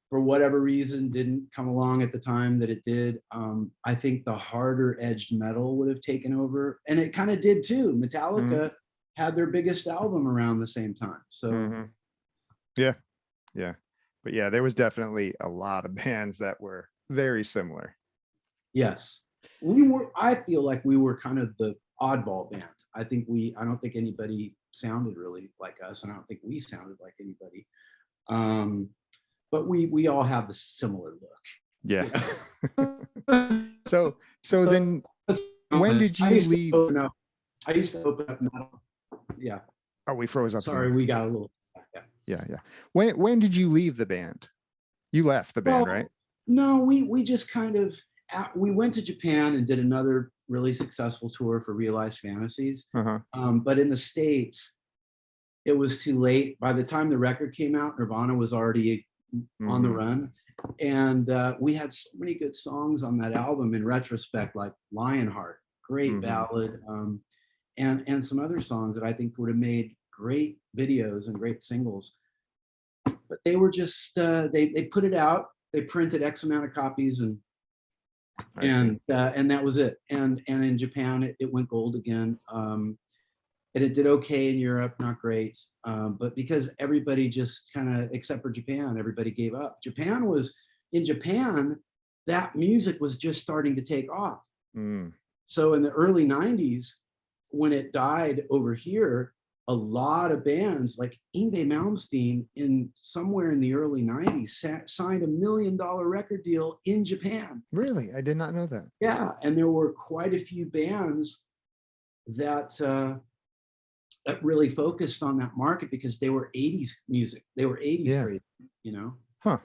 for whatever reason, didn't come along at the time that it did, I think the harder edged metal would have taken over, and it kind of did too. Metallica had their biggest album around the same time, so yeah, but yeah, there was definitely a lot of bands that were very similar. Yes, I feel like we were kind of the oddball band. I don't think anybody sounded really like us, and I don't think we sounded like anybody. But we all have the similar look. Yeah. So then when did you leave? I used to open up metal. Yeah. Oh, we froze up. Sorry, we got a little. Yeah. When did you leave the band? You left the band, right? No, we just kind of we went to Japan and did another really successful tour for Realized Fantasies. But in the States, it was too late. By the time the record came out, Nirvana was already on the run, and we had so many good songs on that album. In retrospect, like Lionheart, great ballad, and some other songs that I think would have made great videos and great singles. But they were just they put it out, they printed X amount of copies, and that was it. And in Japan it went gold again. And it did okay in Europe, not great. But because everybody just kind of, except for Japan, everybody gave up. In Japan, that music was just starting to take off. So in the early 90s, when it died over here, a lot of bands like Yngwie Malmsteen somewhere in the early 90s signed $1 million record deal in Japan. Really? I did not know that. Yeah, and there were quite a few bands that really focused on that market because they were 80s music. They were 80s crazy, you know? Huh.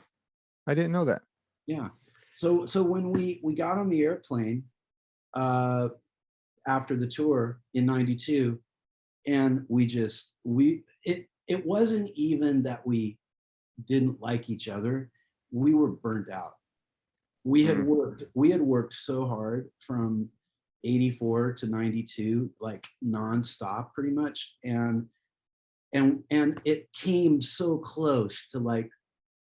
I didn't know that. Yeah. So when we got on the airplane after the tour in 92, and it wasn't even that we didn't like each other. We were burnt out. We had worked so hard from 84 to 92, like nonstop pretty much. And it came so close to like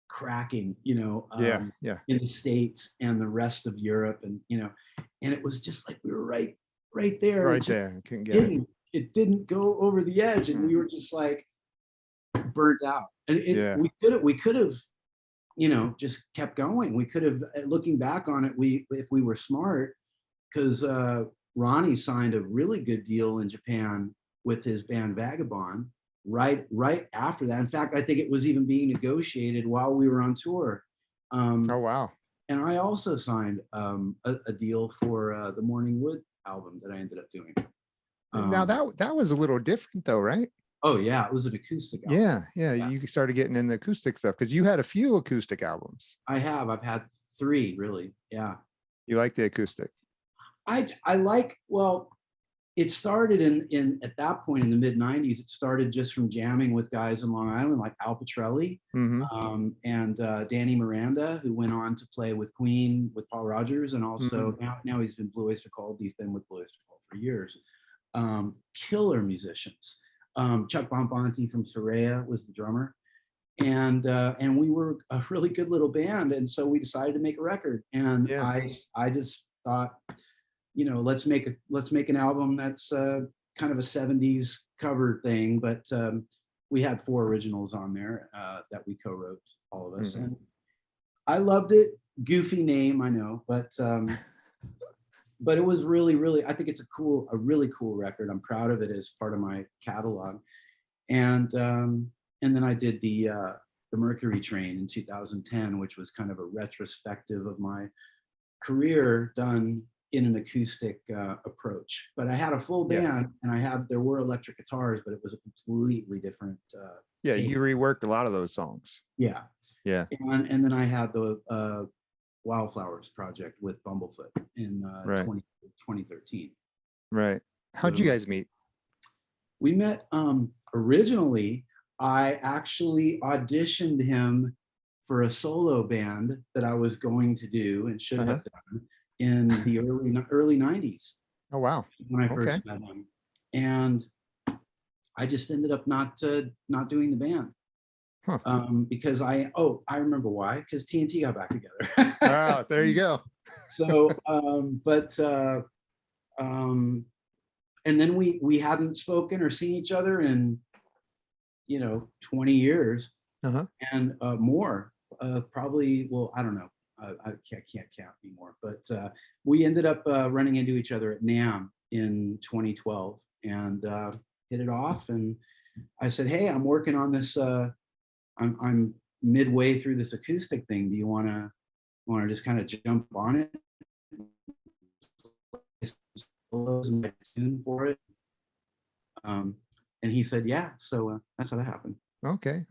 cracking, you know, in the States and the rest of Europe. And, you know, and it was just like, we were right there. Right there. Couldn't get it. It didn't go over the edge. And we were just like burnt out. And we could have, you know, just kept going. We could have, looking back on it, if we were smart, because Ronnie signed a really good deal in Japan with his band Vagabond right after that. In fact, I think it was even being negotiated while we were on tour. Oh, wow. And I also signed a deal for the Morning Wood album that I ended up doing. Now that was a little different though, right? Oh yeah, it was an acoustic album. Yeah. You started getting in the acoustic stuff because you had a few acoustic albums. I've had 3 really. Yeah. You like the acoustic? I like, well, it started in at that point in the mid 90s, it started just from jamming with guys in Long Island like Al Pitrelli and Danny Miranda, who went on to play with Queen with Paul Rodgers, and also now he's been Blue Oyster Cult. He's been with Blue Oyster Cult for years. Killer musicians. Chuck Bonbonti from Soraya was the drummer, and we were a really good little band, and so we decided to make a record. And I just thought, you know, let's make an album that's kind of a 70s cover thing, but we had 4 originals on there that we co-wrote, all of us, and I loved it. Goofy name, I know, but but it was really, really, I think it's a really cool record. I'm proud of it as part of my catalog. And then I did the Mercury Train in 2010, which was kind of a retrospective of my career done in an acoustic approach. But I had a full band, and there were electric guitars, but it was a completely different. You reworked a lot of those songs. Yeah. And then I had the Wildflowers project with Bumblefoot in 2013. Right. How'd you guys meet? We met originally. I actually auditioned him for a solo band that I was going to do and should have done in the early 90s. Oh, wow. When I first met him. And I just ended up not doing the band. Because I remember why, because TNT got back together. Oh, there you go. So, and then we hadn't spoken or seen each other in, 20 years and more. Probably, well, I don't know. I can't count anymore. But we ended up running into each other at NAMM in 2012 and hit it off. And I said, hey, I'm working on this. I'm midway through this acoustic thing. Do you want to just kind of jump on it? Tune for it. And he said, yeah. So that's how that happened. Okay.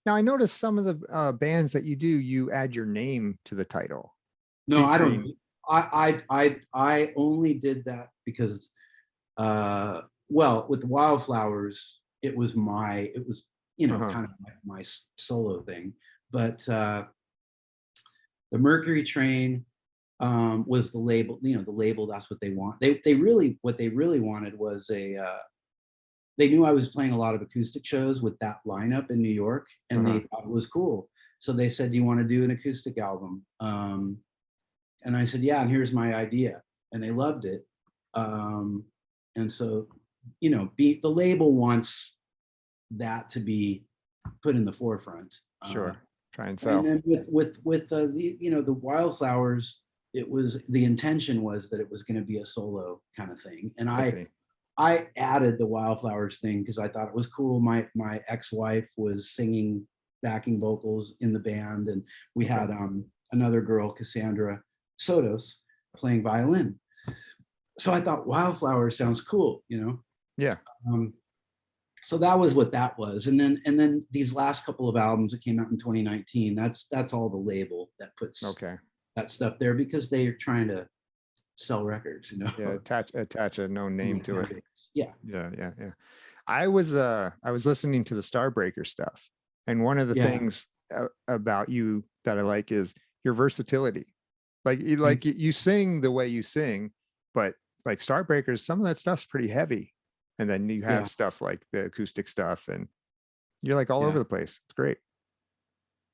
Now I noticed some of the bands that you do, you add your name to the title. No, I don't. I only did that because, well, with Wildflowers, it was kind of my solo thing. But the Mercury Train was the label. The label. That's what they want. What they really wanted was they knew I was playing a lot of acoustic shows with that lineup in New York, and they thought it was cool. So they said, "Do you want to do an acoustic album?" And I said, "Yeah." And here's my idea, and they loved it. And so, the label wants that to be put in the forefront. Sure, try and sell. And then with the Wildflowers, it was the intention was that it was going to be a solo kind of thing, and I added the Wildflowers thing because I thought it was cool. My ex-wife was singing backing vocals in the band, and we had another girl, Cassandra Sotos, playing violin. So I thought Wildflowers sounds cool, Yeah. So that was what that was, and then these last couple of albums that came out in 2019. That's all the label that puts that stuff there because they are trying to sell records, Yeah, attach a known name to it. Yeah. I was listening to the Starbreaker stuff, and one of the things about you that I like is your versatility. Like you sing the way you sing, but like Starbreakers, some of that stuff's pretty heavy, and then you have stuff like the acoustic stuff, and you're like all over the place. It's great.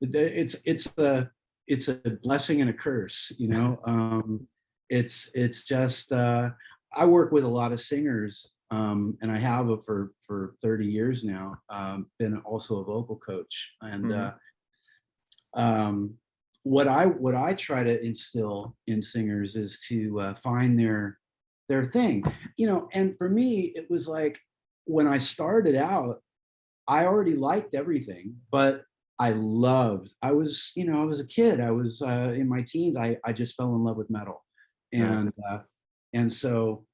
It's a blessing and a curse, It's just I work with a lot of singers, and I have for 30 years now. Been also a vocal coach, and what I try to instill in singers is to find their thing, And for me, it was like when I started out, I already liked everything, but I was a kid. I was in my teens. I just fell in love with metal. And so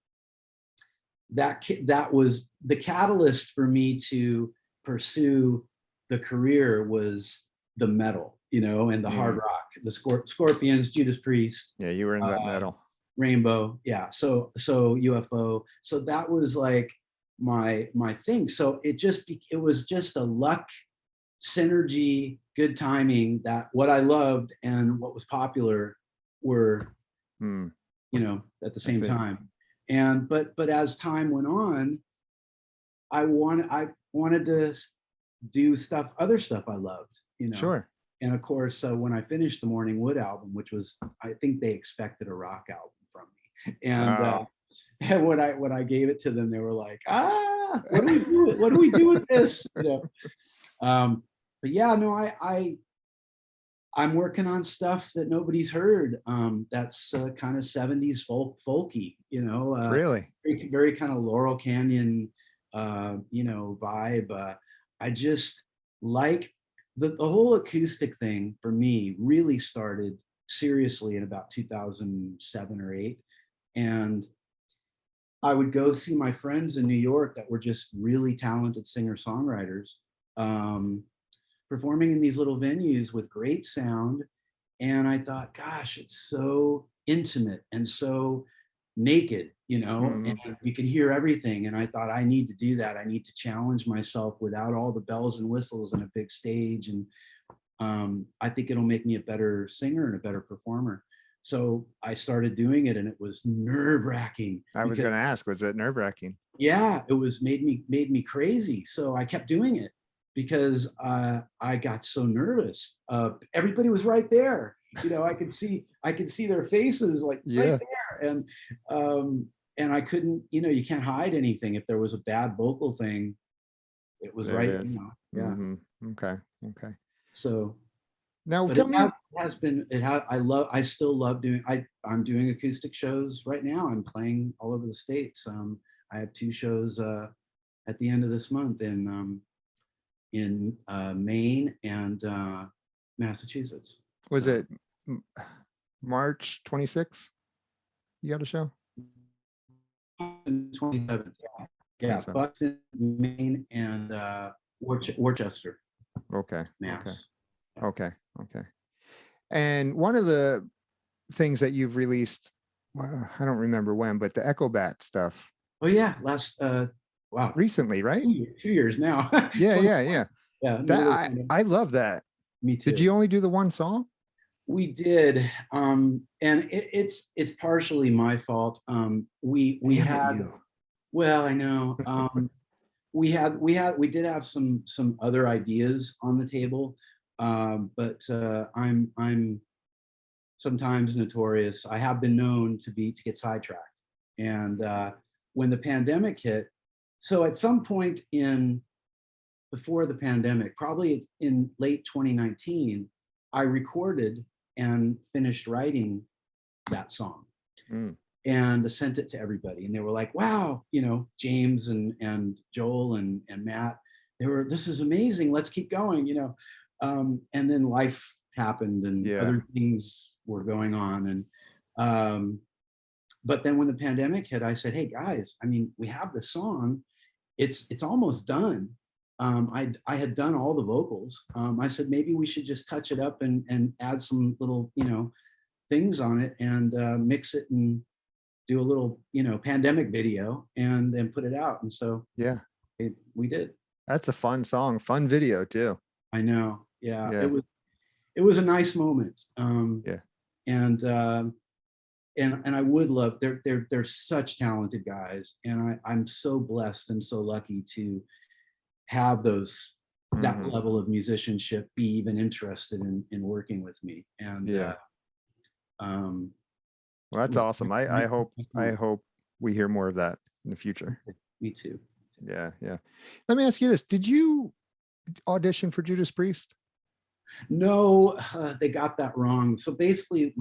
that was the catalyst for me to pursue the career was the metal, and the hard rock, the Scorpions, Judas Priest. Yeah, you were in that metal. Rainbow, yeah. So UFO. So that was like my thing. So it was just a luck, synergy, good timing that what I loved and what was popular were. At the same time. And but as time went on, I wanted to do other stuff I loved, Sure. And of course, when I finished the Morning Wood album, which was, I think they expected a rock album from me, and when I gave it to them, they were like, what do we do? What do we do with this? But yeah, no, I'm working on stuff that nobody's heard. That's kind of 70s folky, you know, Really? very, very kind of Laurel Canyon, you know, vibe. I just like the whole acoustic thing for me really started seriously in about 2007 or 8. And I would go see my friends in New York that were just really talented singer-songwriters, performing in these little venues with great sound. And I thought, gosh, it's so intimate and so naked, you know, and you could hear everything. And I thought, I need to do that. I need to challenge myself without all the bells and whistles and a big stage. And I think it'll make me a better singer and a better performer. So I started doing it, and it was nerve-wracking. I was going to ask, was it nerve-wracking? Yeah, it was made me crazy. So I kept doing it because I got so nervous. Everybody was right there. You know, I could see their faces like right there, and I couldn't. You know, you can't hide anything. If there was a bad vocal thing, it was There right. it is. You know, yeah. Okay. So Now but tell me. I still love doing. I'm doing acoustic shows right now. I'm playing all over the states. I have 2 shows at the end of this month in Maine and Massachusetts. Was it March 26th? You got a show? 27th. Yeah, 27th. Buxton, Maine, and Worcester, Okay. Mass. Okay. And one of the things that you've released, well, I don't remember when, but the Echo Bat stuff. Oh yeah, wow, recently, right? 2 years now. Yeah. That I love that. Me too. Did you only do the one song? We did, and it's partially my fault. We had, well, I know. We did have some other ideas on the table, but I'm sometimes notorious. I have been known to get sidetracked, and when the pandemic hit, so at some point before the pandemic, probably in late 2019, I recorded and finished writing that song and sent it to everybody. And they were like, wow, you know, James and Joel and Matt, this is amazing. Let's keep going, you know. And then life happened and other things were going on. And, but then when the pandemic hit, I said, hey guys, I mean, we have this song. It's almost done. I had done all the vocals. I said, maybe we should just touch it up and add some little, you know, things on it and mix it and do a little, you know, pandemic video and then put it out. And so, we did. That's a fun song, fun video too. I know. Yeah. It was a nice moment. And I would love, they're such talented guys. And I'm so blessed and so lucky to have that level of musicianship, be even interested in working with me. And well, that's awesome. I hope we hear more of that in the future. Me too. Yeah. Let me ask you this. Did you audition for Judas Priest? No, they got that wrong. So basically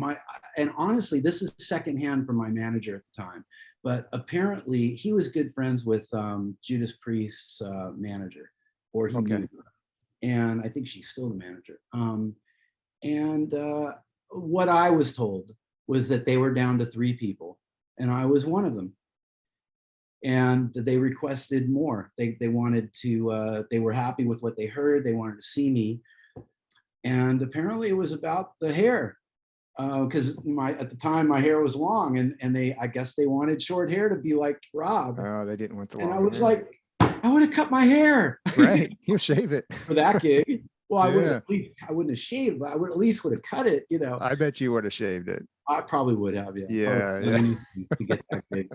and honestly, this is secondhand from my manager at the time, but apparently he was good friends with Judas Priest's manager, or he knew her. And I think she's still the manager. And what I was told was that they were down to 3 people, and I was one of them. And they requested more. They wanted to, they were happy with what they heard. They wanted to see me. And apparently it was about the hair, because at the time my hair was long, and I guess they wanted short hair to be like Rob. Oh, they didn't want the long hair. And I was hair. like, I would have cut my hair. Right, you shave it for that gig. Well, I wouldn't have shaved, but I would at least would have cut it. You know, I bet you would have shaved it. I probably would have. Yeah. To get that gig.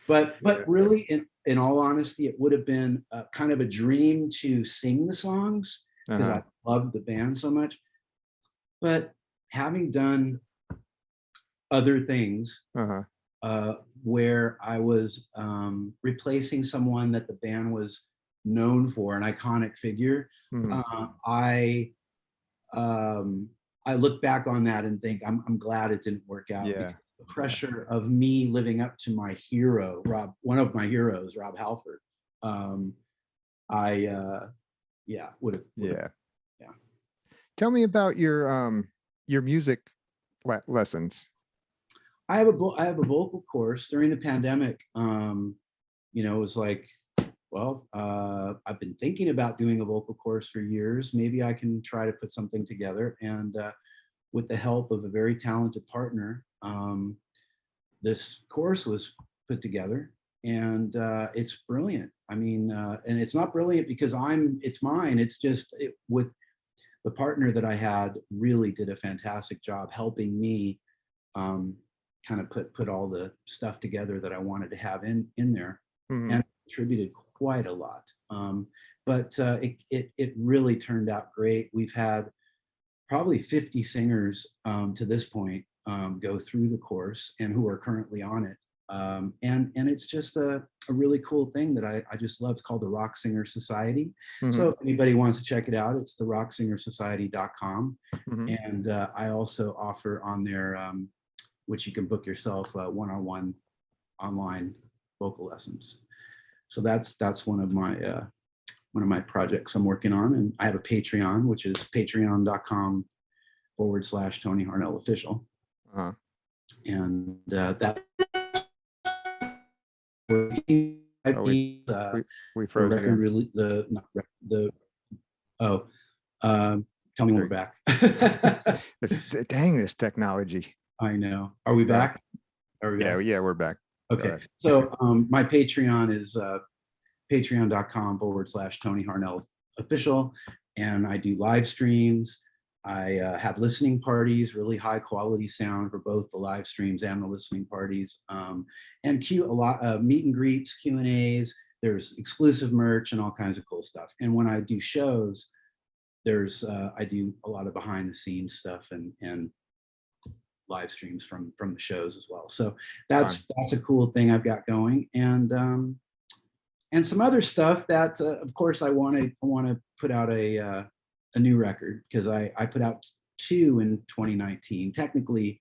But really, in all honesty, it would have been kind of a dream to sing the songs, because I loved the band so much. But having done other things where I was replacing someone that the band was known for, an iconic figure, I look back on that and think I'm glad it didn't work out. Yeah. The pressure of me living up to my hero, one of my heroes, Rob Halford. Yeah, would have. Yeah. Yeah. Tell me about your music lessons. I have a vocal course during the pandemic. It was like, well, I've been thinking about doing a vocal course for years. Maybe I can try to put something together. And with the help of a very talented partner, this course was put together, and it's brilliant. I mean, and it's not brilliant because it's mine. It's just with the partner that I had really did a fantastic job helping me kind of put all the stuff together that I wanted to have in there, and contributed quite a lot. But it really turned out great. We've had probably 50 singers to this point go through the course and who are currently on it. And it's just a really cool thing that I just love. It's called the Rock Singer Society. So if anybody wants to check it out, it's the rocksingersociety.com. And I also offer on there, which you can book yourself one-on-one online vocal lessons. So that's one of my projects I'm working on. And I have a Patreon, which is patreon.com/Tony Harnell official. And that we froze again. Tell me when we're back. Dang, this technology. I know. Are we back? Yeah, we're back. Okay. So my Patreon is patreon.com/Tony Harnell official. And I do live streams. I have listening parties, really high quality sound for both the live streams and the listening parties. And a lot of meet and greets, Q&As. There's exclusive merch and all kinds of cool stuff. And when I do shows, I do a lot of behind the scenes stuff and live streams from the shows as well. So that's a cool thing I've got going. And some other stuff that, of course, I want to put out a new record, because I put out 2 in 2019. Technically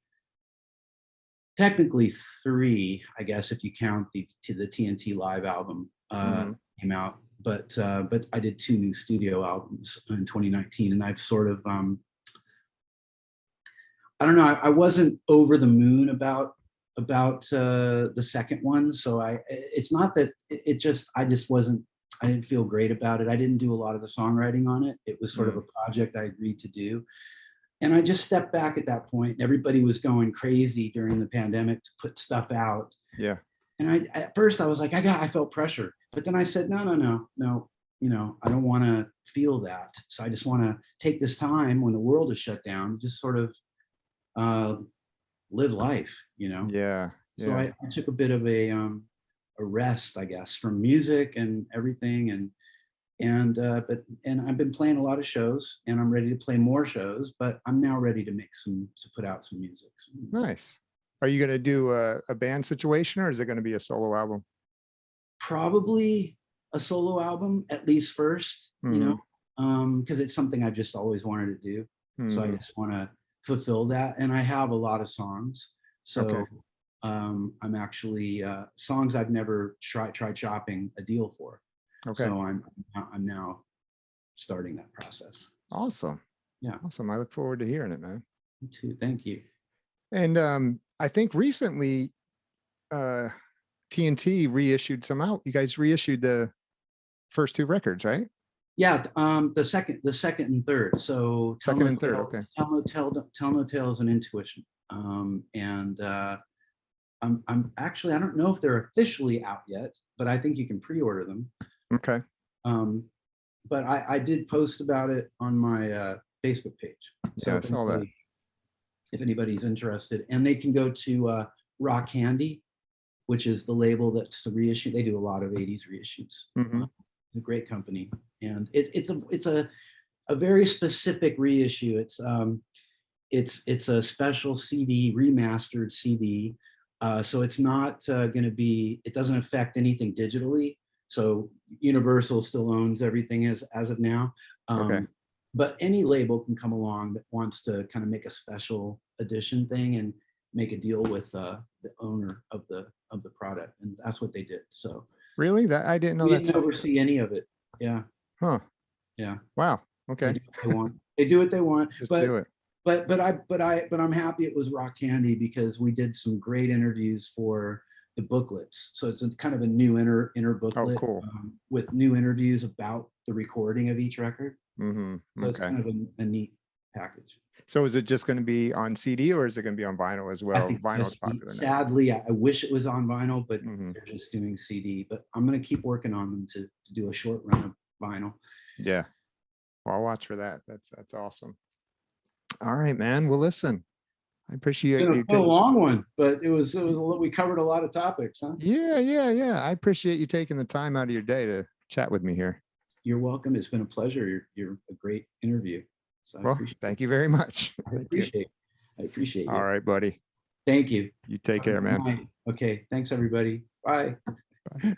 3, I guess, if you count the TNT live album came out. But I did 2 new studio albums in 2019, and I've sort of I don't know. I wasn't over the moon about the second one. So it's not that I didn't feel great about it. I didn't do a lot of the songwriting on it. It was sort of a project I agreed to do. And I just stepped back at that point. Everybody was going crazy during the pandemic to put stuff out. Yeah. And at first I was like, I felt pressure, but then I said, no, I don't want to feel that. So I just want to take this time when the world is shut down, just sort of live life, Yeah. So I took a bit of a rest, I guess, from music and everything, and I've been playing a lot of shows, and I'm ready to play more shows, but I'm now ready to put out some music. Nice. Are you going to do a band situation, or is it going to be a solo album? Probably a solo album, at least first, because it's something I've just always wanted to do. So I just want to fulfill that, and I have a lot of songs. So I'm actually songs I've never tried shopping a deal for. Okay. So I'm now starting that process. Awesome. Yeah. Awesome. I look forward to hearing it, man. Me too. Thank you. And I think recently TNT reissued some out. You guys reissued the first 2 records, right? Yeah, the second and third. So second and third, okay. Tell No Tales and Intuition. And I'm actually, I don't know if they're officially out yet, but I think you can pre-order them. Okay. But I did post about it on my Facebook page. So yeah, I saw that. If anybody's interested, and they can go to Rock Candy, which is the label that's the reissue. They do a lot of 80s reissues. A great company, and it's a very specific reissue. It's a special CD, remastered CD. So it's not going to be. It doesn't affect anything digitally. So Universal still owns everything as of now. Okay. but any label can come along that wants to kind of make a special edition thing and make a deal with the owner of the product, and that's what they did. So Really? That I didn't know we that's didn't how. oversee any of it. Yeah, Huh. yeah. Wow. They Okay. do what they want. They do what they want. Just but do it. but I'm happy it was Rock Candy, because we did some great interviews for the booklets. So it's a kind of a new inner booklet, cool. With new interviews about the recording of each record. Mm-hmm. So it's Okay. kind of a neat package. So is it just going to be on CD, or is it going to be on vinyl as I well? think Vinyl is just- popular now. Sadly, I wish it was on vinyl, but Mhm. they're just doing CD. But I'm going to keep working on them to do a short run of vinyl. Yeah. Well, I'll watch for that. That's awesome. All right, man. Well, listen, I appreciate It's you. been a long one, but it was we covered a lot of topics, huh? Yeah. I appreciate you taking the time out of your day to chat with me here. You're welcome. It's been a pleasure. You're a great interview. So I Well, appreciate thank you very much. I Thank you. appreciate I appreciate you. All right, buddy. Thank you. You take care, man. Okay. Thanks, everybody. Bye. Bye.